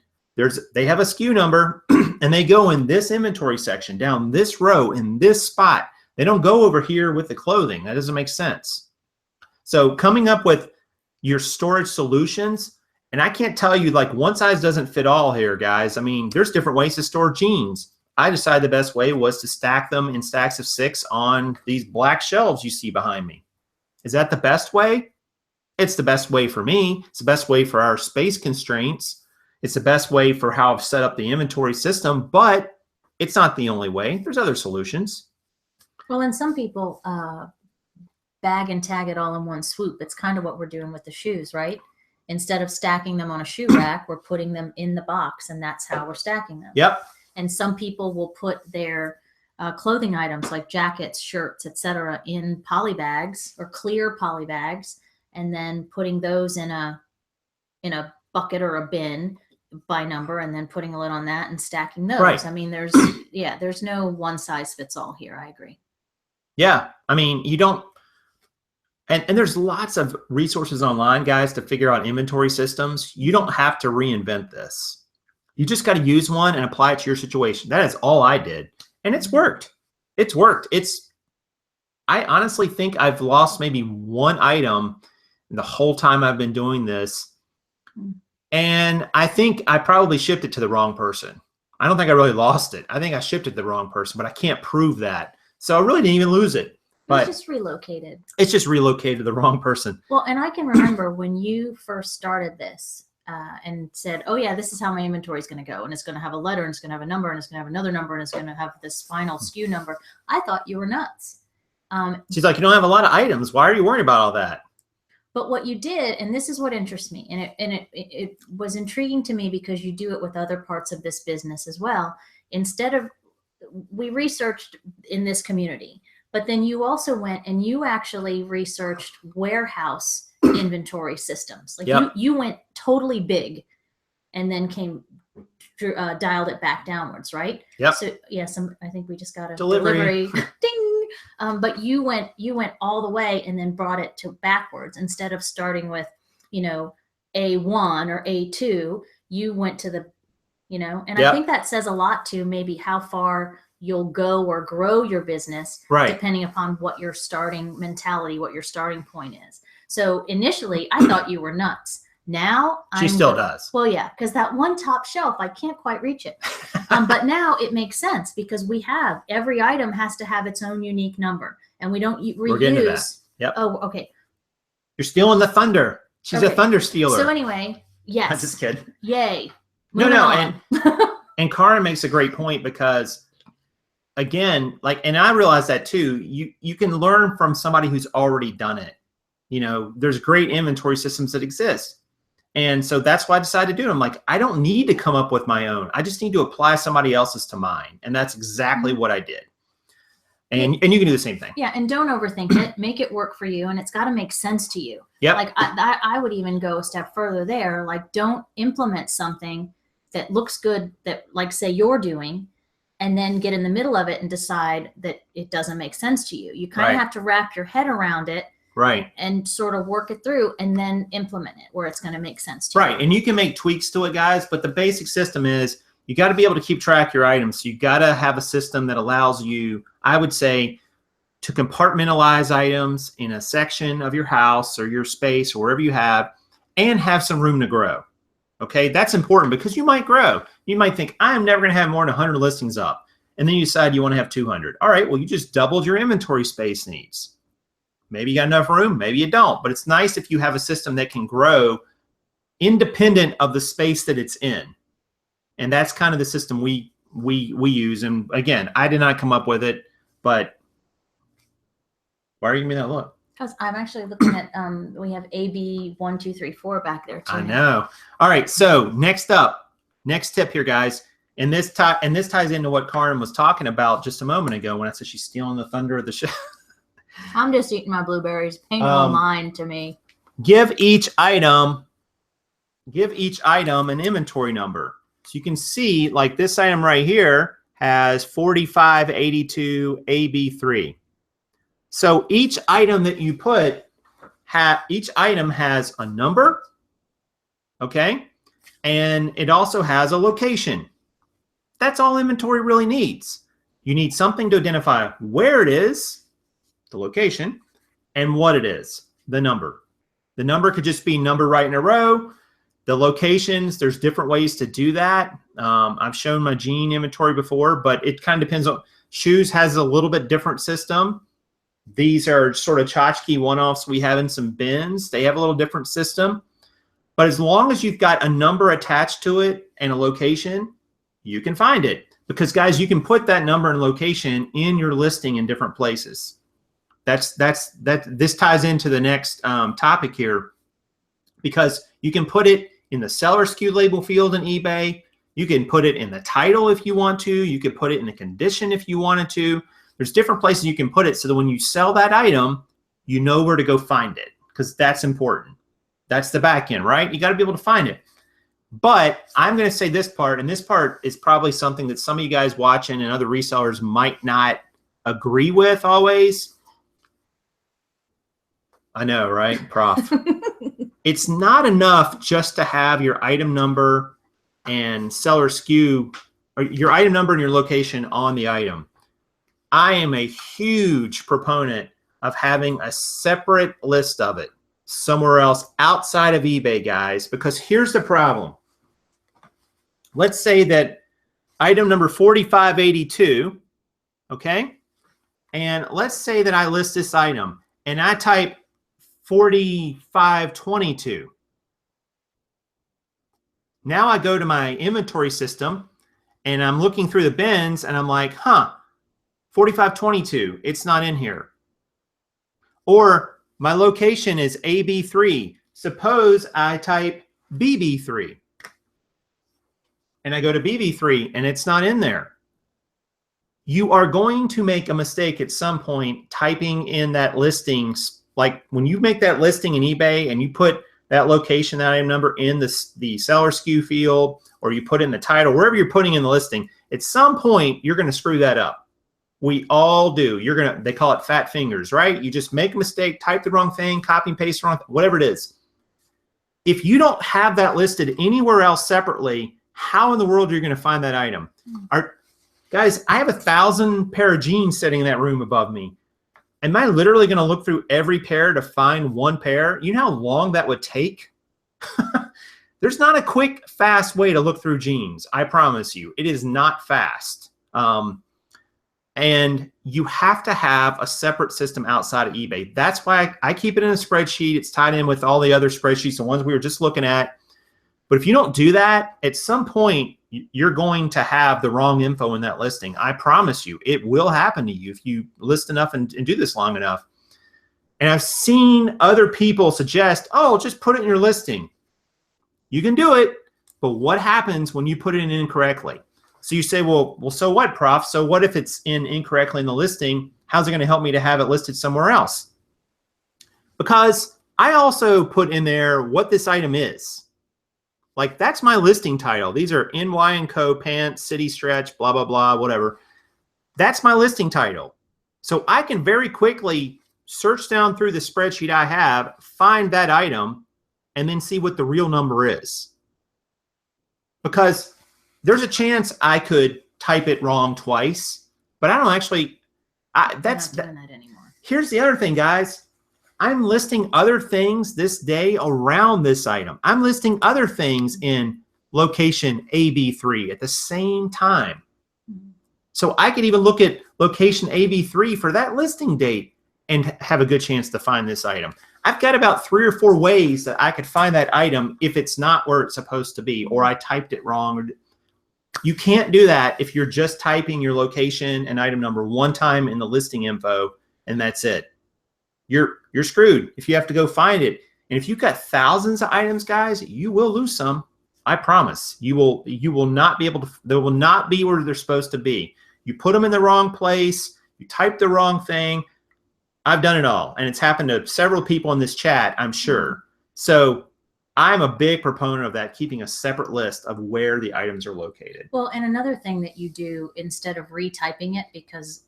S1: they have a SKU number and they go in this inventory section down this row in this spot. They don't go over here with the clothing. That doesn't make sense. So coming up with your storage solutions, and I can't tell you like one size doesn't fit all here, guys. I mean, there's different ways to store jeans. I decided the best way was to stack them in stacks of 6 on these black shelves you see behind me. Is that the best way? It's the best way for me. It's the best way for our space constraints. It's the best way for how I've set up the inventory system, but it's not the only way. There's other solutions.
S2: Well, and some people bag and tag it all in one swoop. It's kind of what we're doing with the shoes, right? Instead of stacking them on a shoe rack, we're putting them in the box, and that's how we're stacking them.
S1: Yep.
S2: And some people will put their clothing items like jackets, shirts, etc., in poly bags or clear poly bags, and then putting those in a bucket or a bin by number, and then putting a lid on that and stacking those.
S1: Right.
S2: I mean, there's no one size fits all here. I agree.
S1: Yeah. I mean, you don't, and there's lots of resources online, guys, to figure out inventory systems. You don't have to reinvent this. You just got to use one and apply it to your situation. That is all I did. And it's worked. It's worked. I honestly think I've lost maybe one item the whole time I've been doing this. And I think I probably shipped it to the wrong person. I don't think I really lost it. I think I shipped it to the wrong person, but I can't prove that. So I really didn't even lose it. But
S2: it's just relocated.
S1: It's just relocated to the wrong person.
S2: Well, and I can remember when you first started this and said, oh, yeah, this is how my inventory is going to go. And it's going to have a letter, and it's going to have a number, and it's going to have another number, and it's going to have this final SKU number. I thought you were nuts.
S1: She's like, you don't have a lot of items. Why are you worrying about all that?
S2: But what you did, and this is what interests me, and it was intriguing to me because you do it with other parts of this business as well. Instead of, we researched in this community, but then you also went and you actually researched warehouse inventory systems. Like you went totally big and then dialed it back downwards, right?
S1: Yep.
S2: So yeah, I think we just got a delivery. Ding. But you went all the way and then brought it to backwards instead of starting with, A1 or A2. You went to the, and I think that says a lot to maybe how far you'll go or grow your business, depending upon what your starting mentality, what your starting point is. So initially, I thought you were nuts. Now
S1: she still does.
S2: Well, yeah, because that one top shelf, I can't quite reach it. But now it makes sense because every item has to have its own unique number, and we don't reuse.
S1: We're getting to that. Yep.
S2: Oh, okay.
S1: You're stealing the thunder. She's a thunder stealer.
S2: So anyway, yes.
S1: I'm just kidding.
S2: Yay.
S1: No, and Karen makes a great point because, again, and I realize that too. You can learn from somebody who's already done it. There's great inventory systems that exist. And so that's why I decided to do it. I'm like, I don't need to come up with my own. I just need to apply somebody else's to mine. And that's exactly what I did. And you can do the same thing.
S2: Yeah. And don't overthink it. Make it work for you. And it's got to make sense to you.
S1: Yeah.
S2: Like I would even go a step further there. Like, don't implement something that looks good that, like, say you're doing, and then get in the middle of it and decide that it doesn't make sense to you. You kind of have to wrap your head around it.
S1: Right.
S2: And sort of work it through and then implement it where it's going to make sense to you.
S1: Right. And you can make tweaks to it, guys, but the basic system is you got to be able to keep track of your items. So you got to have a system that allows you, I would say, to compartmentalize items in a section of your house or your space or wherever you have, and have some room to grow. Okay. That's important because you might grow. You might think, I'm never going to have more than 100 listings up. And then you decide you want to have 200. All right. Well, you just doubled your inventory space needs. Maybe you got enough room, maybe you don't. But it's nice if you have a system that can grow independent of the space that it's in. And that's kind of the system we use. And again, I did not come up with it, but why are you giving me that look?
S2: Because I'm actually looking at, we have AB 1, 2, 3, 4 back there too.
S1: I know. All right. So next tip here, guys. And this ties into what Karen was talking about just a moment ago when I said she's stealing the thunder of the show.
S2: I'm just eating my blueberries. Ain't no mind to me.
S1: Give each item an inventory number. So you can see, like, this item right here has 4582 AB3. So each item that you put, each item has a number, okay? And it also has a location. That's all inventory really needs. You need something to identify where it is, the location, and what it is, the number. The number could just be number right in a row. The locations, there's different ways to do that. I've shown my jean inventory before, but it kind of depends on, shoes has a little bit different system. These are sort of tchotchke one-offs we have in some bins. They have a little different system. But as long as you've got a number attached to it and a location, you can find it. Because, guys, you can put that number and location in your listing in different places. This ties into the next topic here, because you can put it in the seller SKU label field in eBay. You can put it in the title if you want to. You could put it in the condition if you wanted to. There's different places you can put it so that when you sell that item, you know where to go find it, because that's important. That's the back end, right? You got to be able to find it. But I'm going to say this part, and this part is probably something that some of you guys watching and other resellers might not agree with always. I know, right, Prof? It's not enough just to have your item number and seller SKU, or your item number and your location on the item. I am a huge proponent of having a separate list of it somewhere else outside of eBay, guys, because here's the problem. Let's say that item number 4582, okay? And let's say that I list this item and I type 4522. Now I go to my inventory system and I'm looking through the bins and I'm like, 4522, it's not in here. Or My location is AB3. Suppose I type BB3 and I go to BB3 and it's not in there. You are going to make a mistake at some point typing in that listing. Like when you make that listing in eBay and you put that location, that item number in the seller SKU field, or you put in the title, wherever you're putting in the listing, at some point you're going to screw that up. We all do. They call it fat fingers, right? You just make a mistake, type the wrong thing, copy and paste the wrong, whatever it is. If you don't have that listed anywhere else separately, how in the world are you going to find that item? Guys, I have 1,000 pair of jeans sitting in that room above me. Am I literally going to look through every pair to find one pair? You know how long that would take? There's not a quick, fast way to look through jeans. I promise you. It is not fast. And you have to have a separate system outside of eBay. That's why I keep it in a spreadsheet. It's tied in with all the other spreadsheets, the ones we were just looking at. But if you don't do that, at some point, you're going to have the wrong info in that listing. I promise you, it will happen to you if you list enough and do this long enough. And I've seen other people suggest, oh, just put it in your listing. You can do it, but what happens when you put it in incorrectly? So you say, well, so what, Prof? So what if it's in incorrectly in the listing? How's it going to help me to have it listed somewhere else? Because I also put in there what this item is. Like, that's my listing title. These are NY & Co. pants, city stretch, blah, blah, blah, whatever. That's my listing title. So I can very quickly search down through the spreadsheet I have, find that item, and then see what the real number is. Because there's a chance I could type it wrong twice, but I don't actually, that's not doing that anymore. Here's the other thing, guys. I'm listing other things this day around this item. I'm listing other things in location AB3 at the same time. So I could even look at location AB3 for that listing date and have a good chance to find this item. I've got about 3 or 4 ways that I could find that item if it's not where it's supposed to be, or I typed it wrong. You can't do that if you're just typing your location and item number one time in the listing info and that's it. You're screwed if you have to go find it. And if you've got thousands of items, guys, you will lose some. I promise. You will not be able to, they will not be where they're supposed to be. You put them in the wrong place, you type the wrong thing. I've done it all, and it's happened to several people in this chat, I'm sure. So I'm a big proponent of that, keeping a separate list of where the items are located.
S2: Well, and another thing that you do instead of retyping it, because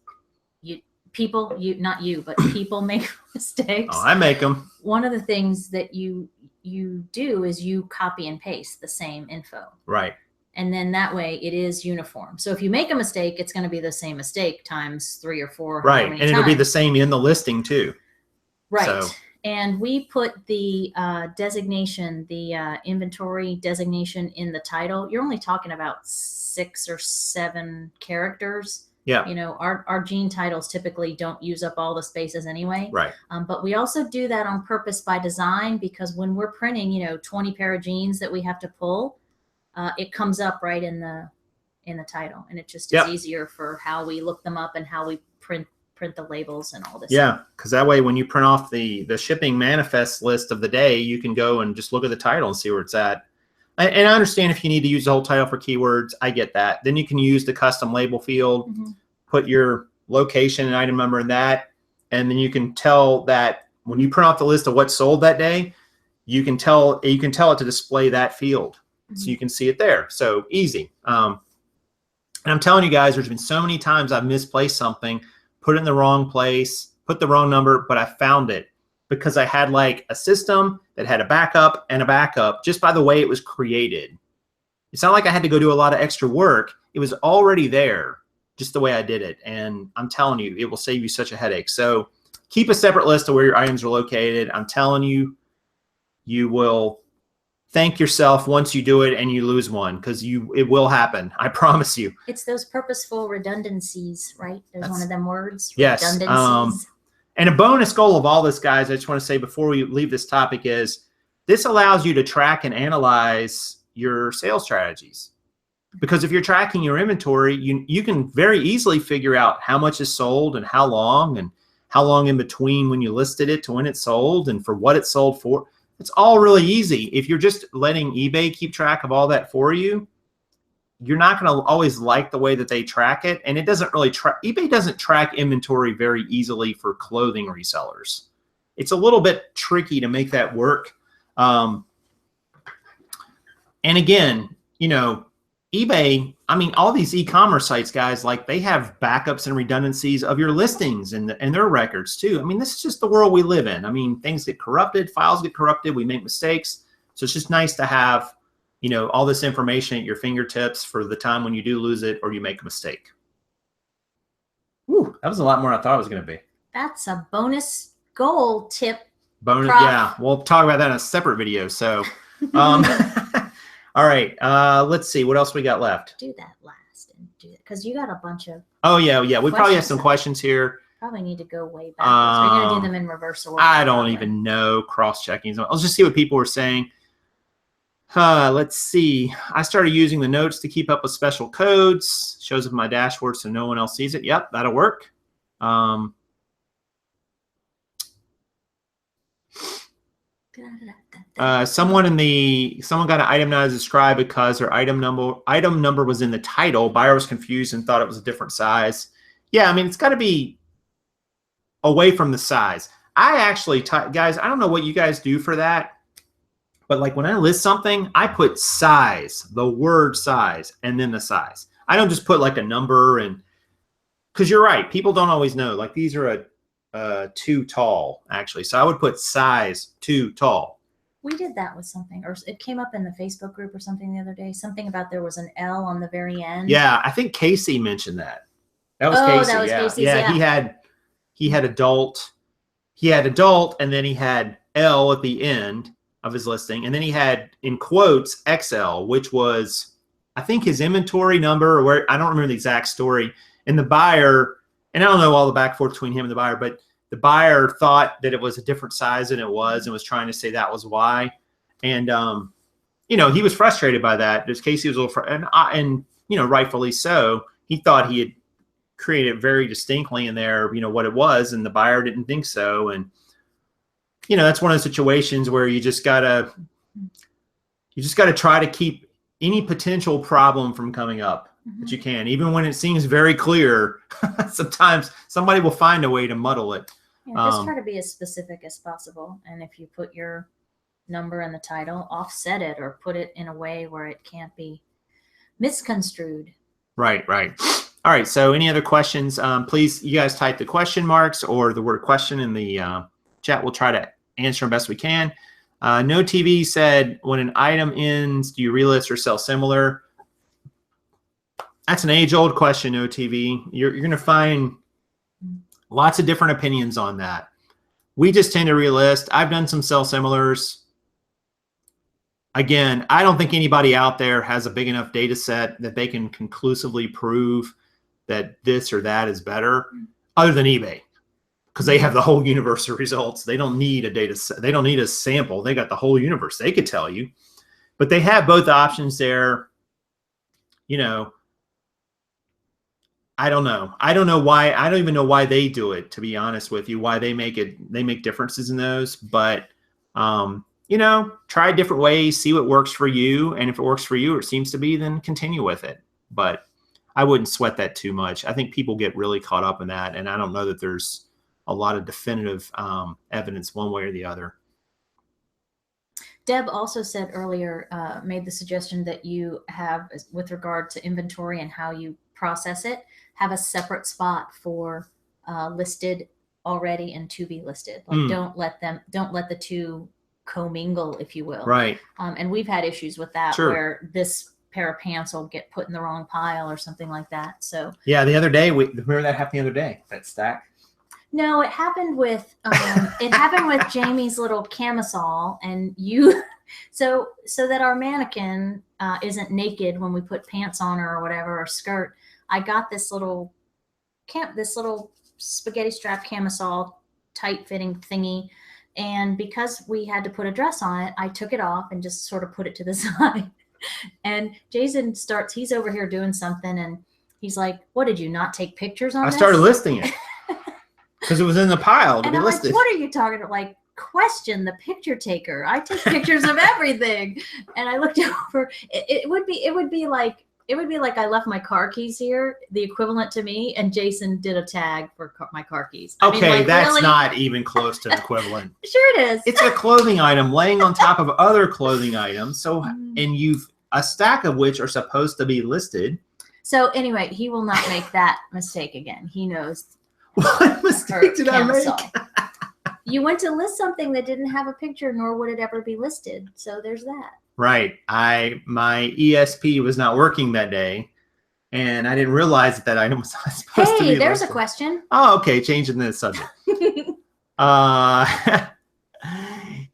S2: people make mistakes.
S1: Oh, I make them.
S2: One of the things that you do is you copy and paste the same info.
S1: Right.
S2: And then that way it is uniform. So if you make a mistake, it's going to be the same mistake times 3 or 4.
S1: Right. And it'll be the same in the listing too.
S2: Right.
S1: So.
S2: And we put the designation, the inventory designation in the title. You're only talking about 6 or 7 characters.
S1: Yeah.
S2: You know, our gene titles typically don't use up all the spaces anyway.
S1: Right.
S2: But we also do that on purpose by design, because when we're printing, 20 pair of jeans that we have to pull, it comes up right in the title, and it just is easier for how we look them up and how we print the labels and all this.
S1: Yeah, because that way when you print off the shipping manifest list of the day, you can go and just look at the title and see where it's at. And I understand if you need to use the whole title for keywords, I get that. Then you can use the custom label field, put your location and item number in that, and then you can tell that when you print off the list of what's sold that day, you can tell it to display that field. So you can see it there. So easy. And I'm telling you guys, there's been so many times I've misplaced something, put it in the wrong place, put the wrong number, but I found it because I had like a system that had a backup and a backup just by the way it was created. It's not like I had to go do a lot of extra work. It was already there just the way I did it. And I'm telling you, it will save you such a headache. So keep a separate list of where your items are located. I'm telling you, you will thank yourself once you do it and you lose one, because it will happen. I promise you.
S2: It's those purposeful redundancies, right? There's one of them words.
S1: Yes.
S2: Redundancies.
S1: And a bonus goal of all this, guys, I just want to say before we leave this topic is this allows you to track and analyze your sales strategies. Because if you're tracking your inventory, you can very easily figure out how much is sold and how long and how long in between when you listed it to when it sold and for what it sold for. It's all really easy. If you're just letting eBay keep track of all that for you, you're not going to always like the way that they track it. And it doesn't really track, eBay doesn't track inventory very easily for clothing resellers. It's a little bit tricky to make that work. And again, you know, eBay, I mean, all these e-commerce sites, guys, like they have backups and redundancies of your listings and their records too. I mean, this is just the world we live in. I mean, things get corrupted, files get corrupted, we make mistakes. So it's just nice to have, you know, all this information at your fingertips for the time when you do lose it or you make a mistake. Whew, that was a lot more than I thought it was going to be.
S2: That's a bonus goal tip.
S1: Bonus,
S2: Prof.
S1: yeah. We'll talk about that in a separate video. So, all right. Let's see what else we got left.
S2: Do that last and do it because you got a bunch of.
S1: Oh yeah, yeah. We probably have some questions here.
S2: Probably need to go way back. We're gonna do them in reverse order.
S1: I don't even know cross-checking. Let's just see what people were saying. Let's see. I started using the notes to keep up with special codes. Shows up in my dashboard so no one else sees it. Yep, that'll work. Someone got an item not as described because their item number was in the title. Buyer was confused and thought it was a different size. Yeah, I mean, it's got to be away from the size. I actually, guys, I don't know what you guys do for that, but like when I list something, I put size, the word size, and then the size. I don't just put like a number, and because you're right, people don't always know. Like these are too tall, actually. So I would put size too tall.
S2: We did that with something, or it came up in the Facebook group or something the other day. Something about there was an L on the very end.
S1: Yeah, I think Casey mentioned that. That was Casey.
S2: That was
S1: yeah.
S2: Casey's,
S1: yeah. He had adult. He had adult, and then he had L at the end of his listing, and then he had in quotes XL, which was I think his inventory number, or where I don't remember the exact story. And the buyer, and I don't know all the back and forth between him and the buyer, but the buyer thought that it was a different size than it was and was trying to say that was why. And, you know, he was frustrated by that. Just Casey was a little, and, you know, rightfully so. He thought he had created very distinctly in there, you know, what it was, and the buyer didn't think so. And, you know, that's one of those situations where you just gotta try to keep any potential problem from coming up that you can, even when it seems very clear. Sometimes somebody will find a way to muddle it.
S2: Yeah, just try to be as specific as possible. And if you put your number in the title, offset it or put it in a way where it can't be misconstrued.
S1: Right, right. All right. So any other questions? Please, you guys type the question marks or the word question in the chat. We'll try to answer them best we can. No TV said, when an item ends, do you relist or sell similar? That's an age-old question, No TV. You're going to find lots of different opinions on that. We just tend to relist. I've done some sell similars. Again, I don't think anybody out there has a big enough data set that they can conclusively prove that this or that is better, other than eBay, because they have the whole universe of results. They don't need a data set. They don't need a sample. They got the whole universe. They could tell you, but they have both options there. You know, I don't know. I don't know why. I don't even know why they do it, to be honest with you, why they make it. They make differences in those, but you know, try different ways, see what works for you. And if it works for you, or it seems to be, then continue with it. But I wouldn't sweat that too much. I think people get really caught up in that. And I don't know that there's a lot of definitive evidence one way or the other.
S2: Deb also said earlier, made the suggestion that you have, with regard to inventory and how you process it, have a separate spot for listed already and to be listed. Like don't let the two commingle, if you will.
S1: Right.
S2: And we've had issues with that,
S1: sure,
S2: where this pair of pants will get put in the wrong pile or something like that. So yeah,
S1: the other day, remember that happened the other day, that stack?
S2: No, it happened with it happened with Jamie's little camisole, and you so that our mannequin isn't naked when we put pants on her or whatever, or skirt. I got this little spaghetti strap camisole, tight fitting thingy, and because we had to put a dress on it, I took it off and just sort of put it to the side. And Jason he's over here doing something, and he's like, "What, did you not take pictures on this?"
S1: I started listing it. because it was in the pile to
S2: And
S1: be
S2: I'm
S1: listed.
S2: like, what are you talking about? Like, question the picture taker. I take pictures of everything. And I looked over. It would be like I left my car keys here, the equivalent to me, and Jason did a tag for my car keys. I mean,
S1: Okay,
S2: like,
S1: that's
S2: really?
S1: not even close to the equivalent.
S2: Sure it is.
S1: It's a clothing item laying on top of other clothing items. So, and you've a stack of which are supposed to be listed.
S2: So anyway, he will not make that mistake again. He knows.
S1: What mistake did I make?
S2: You went to list something that didn't have a picture, nor would it ever be listed. So there's that.
S1: Right. My ESP was not working that day, and I didn't realize that item was not supposed to be listed. Hey,
S2: there's a question.
S1: Oh, okay. Changing the subject.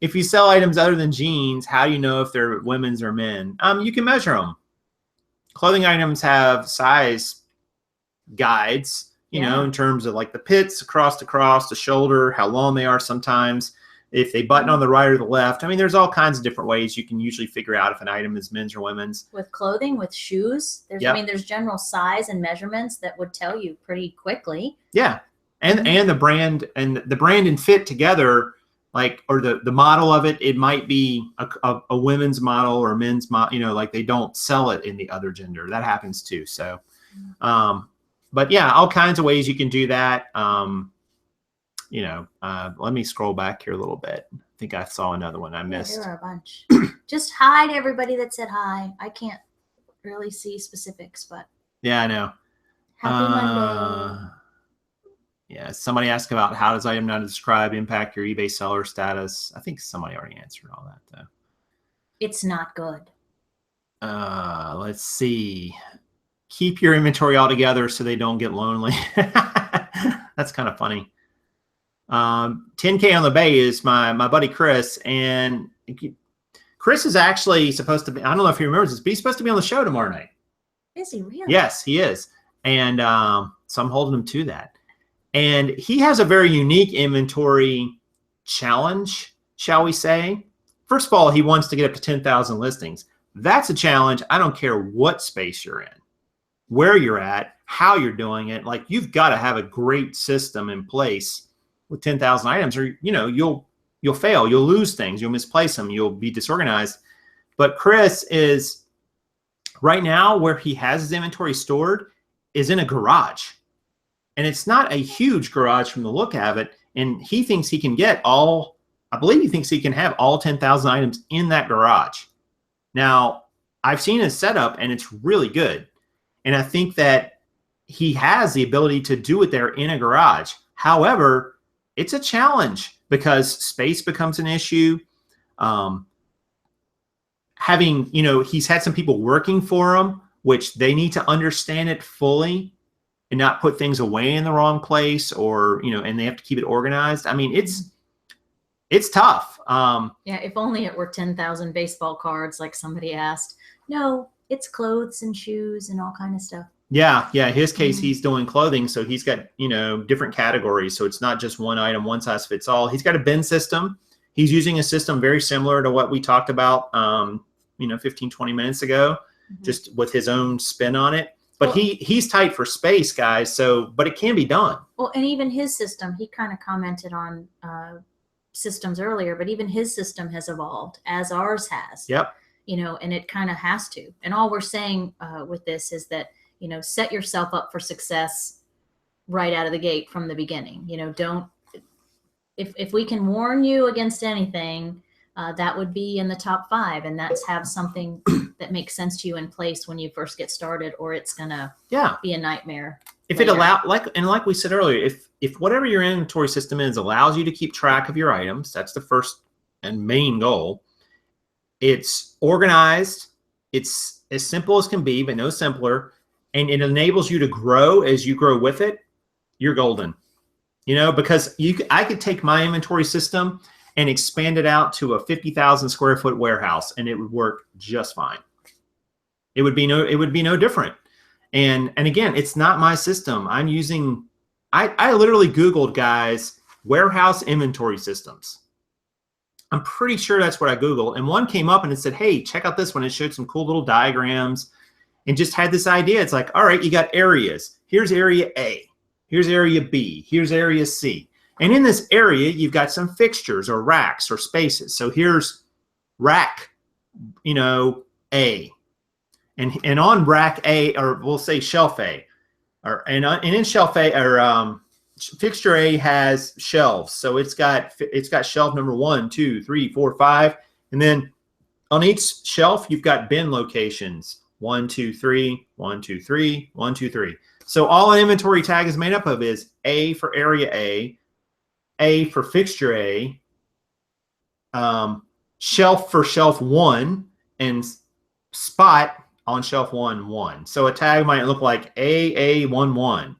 S1: If you sell items other than jeans, how do you know if they're women's or men? You can measure them. Clothing items have size guides, you know, in terms of like the pits across the shoulder, how long they are sometimes, if they button on the right or the left. I mean, there's all kinds of different ways you can usually figure out if an item is men's or women's. With clothing, with shoes, I mean, there's general size and measurements that would tell you pretty quickly. Yeah. And the brand and fit together, like, or the model of it, it might be a women's model or a men's model, you know, like they don't sell it in the other gender. That happens too. So, but yeah, all kinds of ways you can do that. You know, let me scroll back here a little bit. I think I saw another one I missed. There are a bunch. Just hi to everybody that said hi. I can't really see specifics, but. Yeah, I know. Happy Monday. Yeah, somebody asked about how does item not described impact your eBay seller status. I think somebody already answered all that though. It's not good. Let's see. Keep your inventory all together so they don't get lonely. That's kind of funny. 10K on the Bay is my buddy Chris, and Chris is actually supposed to be, I don't know if he remembers this, but he's supposed to be on the show tomorrow night. Is he really? Yes, he is. And so I'm holding him to that. And he has a very unique inventory challenge, shall we say. First of all, he wants to get up to 10,000 listings. That's a challenge. I don't care what space you're in, where you're at, how you're doing it. Like, you've got to have a great system in place with 10,000 items, or, you know, you'll fail. You'll lose things. You'll misplace them. You'll be disorganized. But Chris is right now where he has his inventory stored is in a garage. And it's not a huge garage from the look of it. And he thinks he can get all, I believe he thinks he can have all 10,000 items in that garage. Now, I've seen his setup and it's really good. And I think that he has the ability to do it there in a garage. However, it's a challenge because space becomes an issue. Having, you know, he's had some people working for him, which they need to understand it fully and not put things away in the wrong place, or, you know, and they have to keep it organized. I mean, it's tough. Yeah, if only it were 10,000 baseball cards, like somebody asked. No, it's clothes and shoes and all kind of stuff. Yeah, yeah. In his case, he's doing clothing, so he's got, you know, different categories. So it's not just one item, one size fits all. He's got a bin system. He's using a system very similar to what we talked about, you know, 15, 20 minutes ago, just with his own spin on it. But well, he's tight for space, guys. So, but it can be done. Well, and even his system, he kind of commented on systems earlier, but even his system has evolved as ours has. Yep. You know, and it kind of has to. And all we're saying with this is that, you know, set yourself up for success right out of the gate from the beginning. You know, don't, if we can warn you against anything, that would be in the top 5, and that's have something that makes sense to you in place when you first get started, or it's gonna be a nightmare. If later. It allow, like we said earlier, if whatever your inventory system is allows you to keep track of your items, that's the first and main goal. It's organized. It's as simple as can be, but no simpler, and it enables you to grow as you grow with it. You're golden, you know, because I could take my inventory system and expand it out to a 50,000 square foot warehouse, and it would work just fine. It would be no different. And again, it's not my system. I'm using, I literally Googled, guys, warehouse inventory systems. I'm pretty sure that's what I Googled. And one came up and it said, hey, check out this one. It showed some cool little diagrams and just had this idea. It's like, all right, you got areas. Here's area A. Here's area B. Here's area C. And in this area, you've got some fixtures or racks or spaces. So here's rack, you know, A. And on rack A, or we'll say shelf A, and in shelf A, or fixture A has shelves. So it's got shelf number 1, 2, 3, 4, 5. And then on each shelf, you've got bin locations. 1, 2, 3, 1, 2, 3, 1, 2, 3. So all an inventory tag is made up of is A for area A for fixture A, shelf for shelf 1, and spot on shelf 1, 1. So a tag might look like AA11.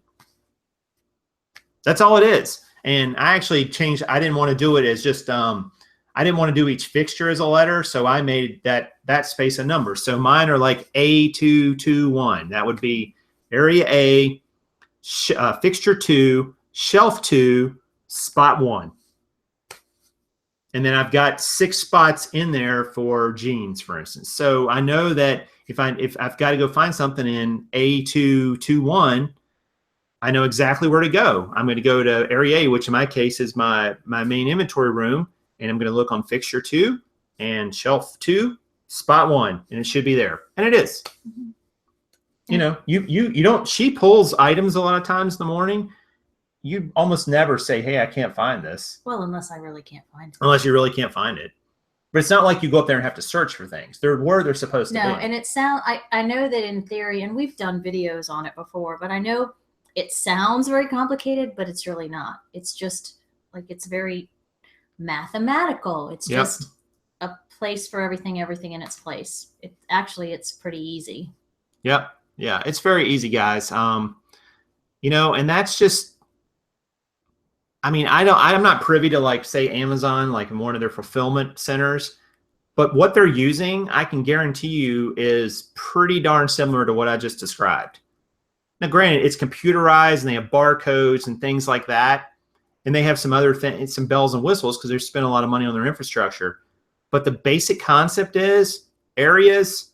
S1: That's all it is. And I actually changed. I didn't want to do it as just I didn't want to do each fixture as a letter, so I made that space a number. So mine are like A221. That would be area A, fixture 2, shelf 2, spot 1. And then I've got 6 spots in there for jeans, for instance. So I know that if I've got to go find something in A221, I know exactly where to go. I'm going to go to area A, which in my case is my main inventory room, and I'm going to look on fixture 2 and shelf 2, spot 1, and it should be there. And it is. Mm-hmm. You know, you don't. She pulls items a lot of times in the morning. You almost never say, "Hey, I can't find this."
S2: Well, unless I really can't find it.
S1: Unless you really can't find it. But it's not like you go up there and have to search for things. They're where they're supposed to be.
S2: No, and it sounds. I know that in theory, and we've done videos on it before, but I know it sounds very complicated, but it's really not. It's just like it's very mathematical. It's just a place for everything in its place. It's pretty easy.
S1: Yep. Yeah, it's very easy, guys. You know, and that's just, I mean, I'm not privy to, like, say Amazon, like in one of their fulfillment centers, but what they're using, I can guarantee you, is pretty darn similar to what I just described. Now, granted, it's computerized and they have barcodes and things like that, and they have some other things, some bells and whistles, because they're spending a lot of money on their infrastructure. But the basic concept is areas,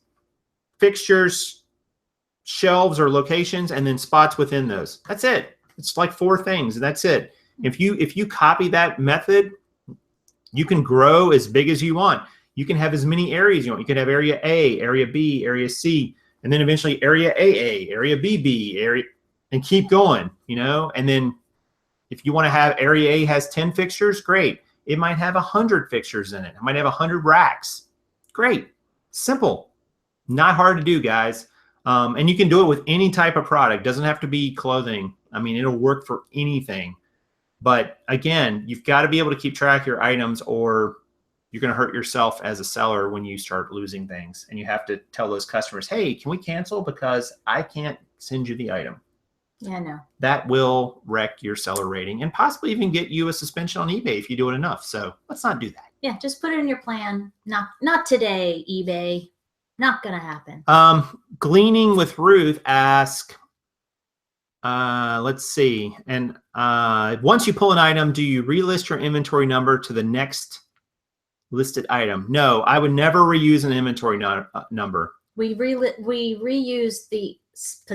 S1: fixtures, shelves or locations, and then spots within those. That's it. It's like 4 things, and that's it. If you copy that method, you can grow as big as you want. You can have as many areas you want. You can have area A, area B, area C, and then eventually area AA, area BB, area, and keep going, you know? And then if you want to have area A has 10 fixtures, great. It might have 100 fixtures in it. It might have 100 racks. Great. Simple. Not hard to do, guys. And you can do it with any type of product. Doesn't have to be clothing. I mean, it'll work for anything. But again, you've got to be able to keep track of your items, or you're going to hurt yourself as a seller when you start losing things. And you have to tell those customers, hey, can we cancel because I can't send you the item?
S2: Yeah, no.
S1: That will wreck your seller rating and possibly even get you a suspension on eBay if you do it enough. So let's not do that.
S2: Yeah, just put it in your plan. Not today, eBay. Not going to happen.
S1: Gleaning with Ruth asks, let's see. And once you pull an item, do you relist your inventory number to the next listed item? No, I would never reuse an inventory number.
S2: We reuse the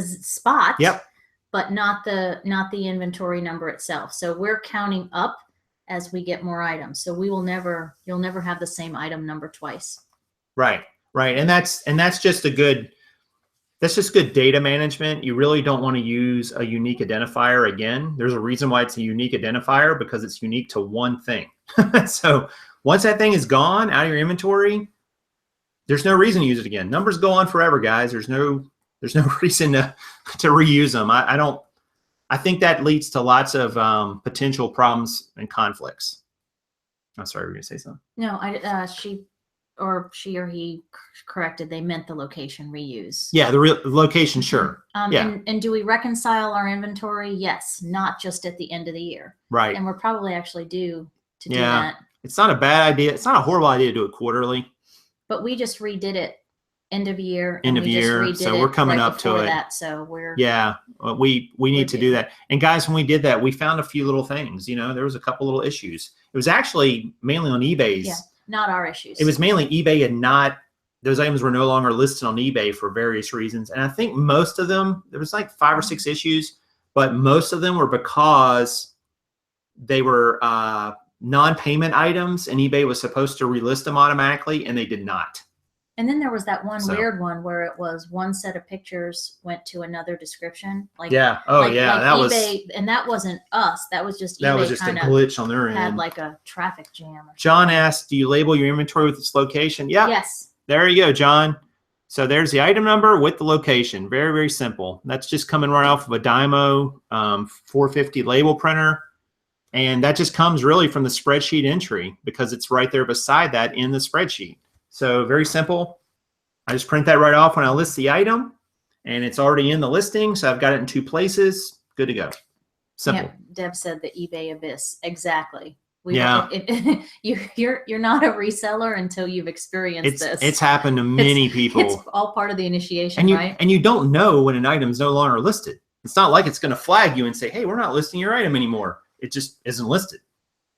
S2: spot.
S1: Yep.
S2: But not the inventory number itself. So we're counting up as we get more items. So you'll never have the same item number twice.
S1: Right. Right. And that's just good data management. You really don't want to use a unique identifier again. There's a reason why it's a unique identifier, because it's unique to one thing. So once that thing is gone out of your inventory, there's no reason to use it again. Numbers go on forever, guys. There's no reason to reuse them. I think that leads to lots of potential problems and conflicts. I'm sorry, were you gonna say something?
S2: No, she or he corrected. They meant the location reuse.
S1: Yeah, the location, sure. Yeah.
S2: And do we reconcile our inventory? Yes, not just at the end of the year.
S1: Right.
S2: And we're probably actually due to do that.
S1: It's not a bad idea. It's not a horrible idea to do it quarterly.
S2: But we just redid it end of year.
S1: End of year. So we're coming up to it.
S2: That, so we're
S1: we need to do that. And guys, when we did that, we found a few little things. You know, there was a couple little issues. It was actually mainly on eBay's.
S2: Yeah. Not our issues.
S1: It was mainly eBay, and those items were no longer listed on eBay for various reasons. And I think most of them, there was like 5 or 6 issues, but most of them were because they were non-payment items, and eBay was supposed to relist them automatically, and they did not.
S2: And then there was that one weird one where it was one set of pictures went to another description. Like
S1: yeah, oh
S2: like,
S1: yeah,
S2: like
S1: that
S2: eBay,
S1: was,
S2: and that wasn't us. That was just eBay.
S1: That was just a glitch on their
S2: had
S1: end.
S2: like a traffic jam.
S1: John asked, "Do you label your inventory with its location?" Yeah.
S2: Yes.
S1: There you go, John. So there's the item number with the location. Very, very simple. That's just coming right off of a Dymo 450 label printer. And that just comes really from the spreadsheet entry because it's right there beside that in the spreadsheet. So very simple. I just print that right off when I list the item, and it's already in the listing. So I've got it in 2 places. Good to go. Simple.
S2: Yeah, Deb said the eBay abyss. Exactly.
S1: Yeah.
S2: You're not a reseller until you've experienced this.
S1: It's happened to many people.
S2: It's all part of the initiation, right?
S1: And you don't know when an item's no longer listed. It's not like it's going to flag you and say, "Hey, we're not listing your item anymore." It just isn't listed.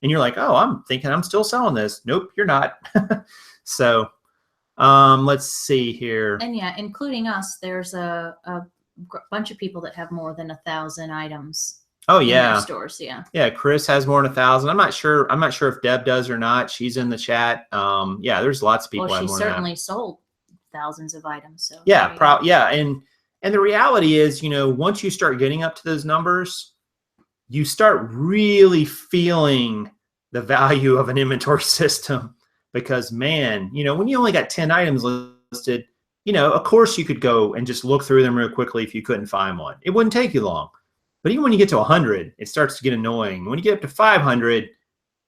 S1: And you're like, "Oh, I'm thinking I'm still selling this." Nope, you're not. So let's see here.
S2: And yeah, including us, there's a bunch of people that have more than 1,000 items.
S1: Oh
S2: in
S1: yeah,
S2: their stores. Yeah.
S1: Yeah, Chris has more than 1,000. I'm not sure if Deb does or not. She's in the chat. Yeah, there's lots of people.
S2: Well,
S1: have
S2: she
S1: more than that.
S2: certainly sold thousands of items. So
S1: yeah, yeah, and the reality is, once you start getting up to those numbers, you start really feeling the value of an inventory system. Because man, when you only got 10 items listed, of course you could go and just look through them real quickly if you couldn't find one. It wouldn't take you long. But even when you get to 100, it starts to get annoying. When you get up to 500,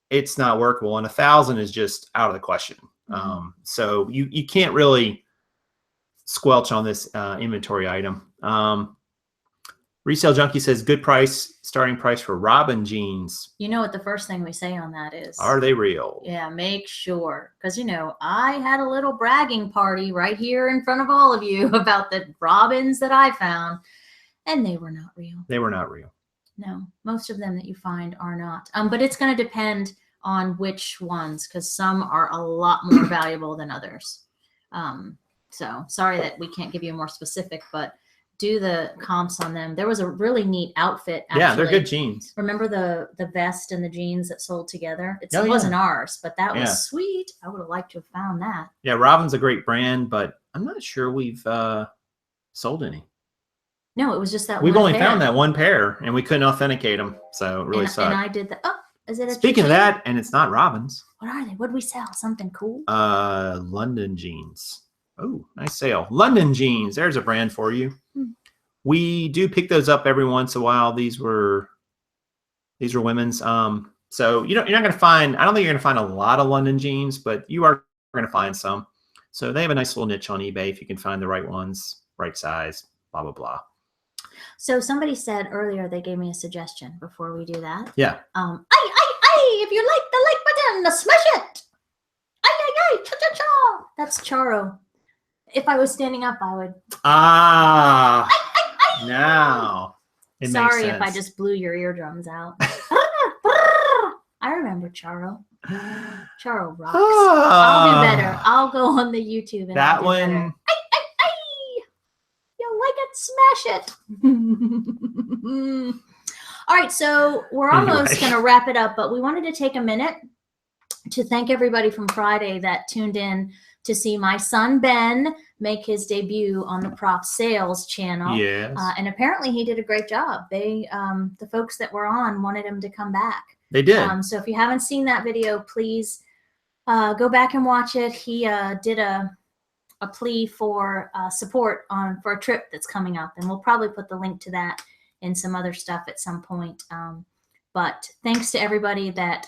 S1: it's not workable, and 1,000 is just out of the question.
S2: Mm-hmm.
S1: So you can't really squelch on this inventory item. Resale Junkie says, "Good price, starting price for Robin jeans."
S2: You know what the first thing we say on that is?
S1: Are they real?
S2: Yeah, make sure. Because, I had a little bragging party right here in front of all of you about the Robins that I found, and they were not real.
S1: They were not real.
S2: No, most of them that you find are not. But it's going to depend on which ones, because some are a lot more valuable than others. So sorry that we can't give you more specific, but do the comps on them. There was a really neat outfit. Actually.
S1: Yeah, they're good jeans.
S2: Remember the vest and the jeans that sold together? It
S1: Oh,
S2: wasn't ours, but that was sweet. I would have liked to have found that.
S1: Yeah, Robin's a great brand, but I'm not sure we've sold any.
S2: No, it was just that
S1: we've
S2: one
S1: only
S2: pair.
S1: found that one pair, and we couldn't authenticate them, so it really sucked.
S2: And I did the. Oh, is it?
S1: Speaking of that, and it's not Robin's.
S2: What are they? What did we sell? Something cool?
S1: London jeans. Oh, nice sale. London jeans. There's a brand for you. We do pick those up every once in a while. These were women's. So you're not going to find. I don't think you're going to find a lot of London jeans, but you are going to find some. So they have a nice little niche on eBay if you can find the right ones, right size, blah blah blah.
S2: So somebody said earlier, they gave me a suggestion before we do that.
S1: Yeah.
S2: If you like the like button, smash it. Cha cha cha. That's Charo. If I was standing up, I would.
S1: Now.
S2: Sorry if I just blew your eardrums out. I remember Charo. Charo rocks. I'll do better. I'll go on the YouTube and
S1: that
S2: I'll do
S1: one.
S2: Better. You like it? Smash it. All right, so we're almost going to wrap it up, but we wanted to take a minute to thank everybody from Friday that tuned in to see my son Ben make his debut on the Prof Sales channel.
S1: Yes.
S2: And apparently he did a great job. They, the folks that were on wanted him to come back.
S1: They did.
S2: So if you haven't seen that video, please go back and watch it. He did a plea for support for a trip that's coming up, and we'll probably put the link to that in some other stuff at some point. But thanks to everybody that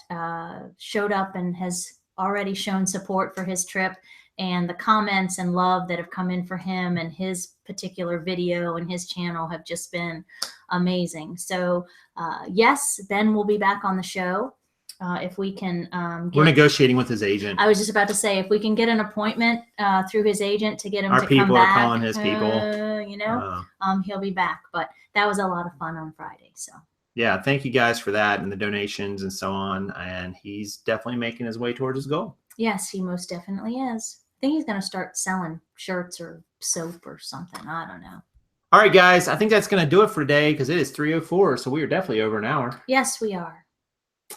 S2: showed up and has already shown support for his trip, and the comments and love that have come in for him and his particular video and his channel have just been amazing. So yes, Ben will be back on the show. If we can
S1: we're negotiating with his agent.
S2: I was just about to say, if we can get an appointment through his agent to get him to come back.
S1: Our people are calling his people.
S2: He'll be back. But that was a lot of fun on Friday. So
S1: yeah, thank you guys for that and the donations and so on. And he's definitely making his way towards his goal.
S2: Yes, he most definitely is. I think he's going to start selling shirts or soap or something. I don't know.
S1: All right, guys, I think that's going to do it for today because it is 3:04, so we are definitely over an hour.
S2: Yes, we are.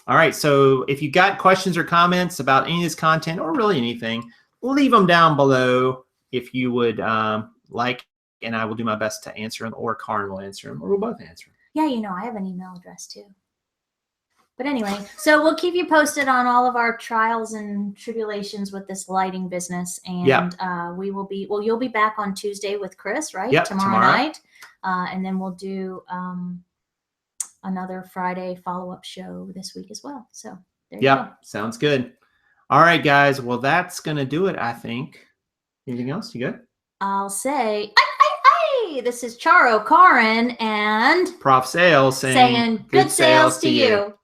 S1: All right, so if you got questions or comments about any of this content or really anything, leave them down below if you would like, and I will do my best to answer them, or Karin will answer them, or we'll both answer them.
S2: Yeah, you know, I have an email address too. But anyway, so we'll keep you posted on all of our trials and tribulations with this lighting business. And we will be, well, you'll be back on Tuesday with Chris, right?
S1: Yep,
S2: tomorrow night. And then we'll do another Friday follow-up show this week as well. So there you go.
S1: Sounds good. All right, guys. Well, that's going to do it, I think. Anything else? You good?
S2: I'll say, this is Charo, Karin, and
S1: Prof Sales saying
S2: good sales to you.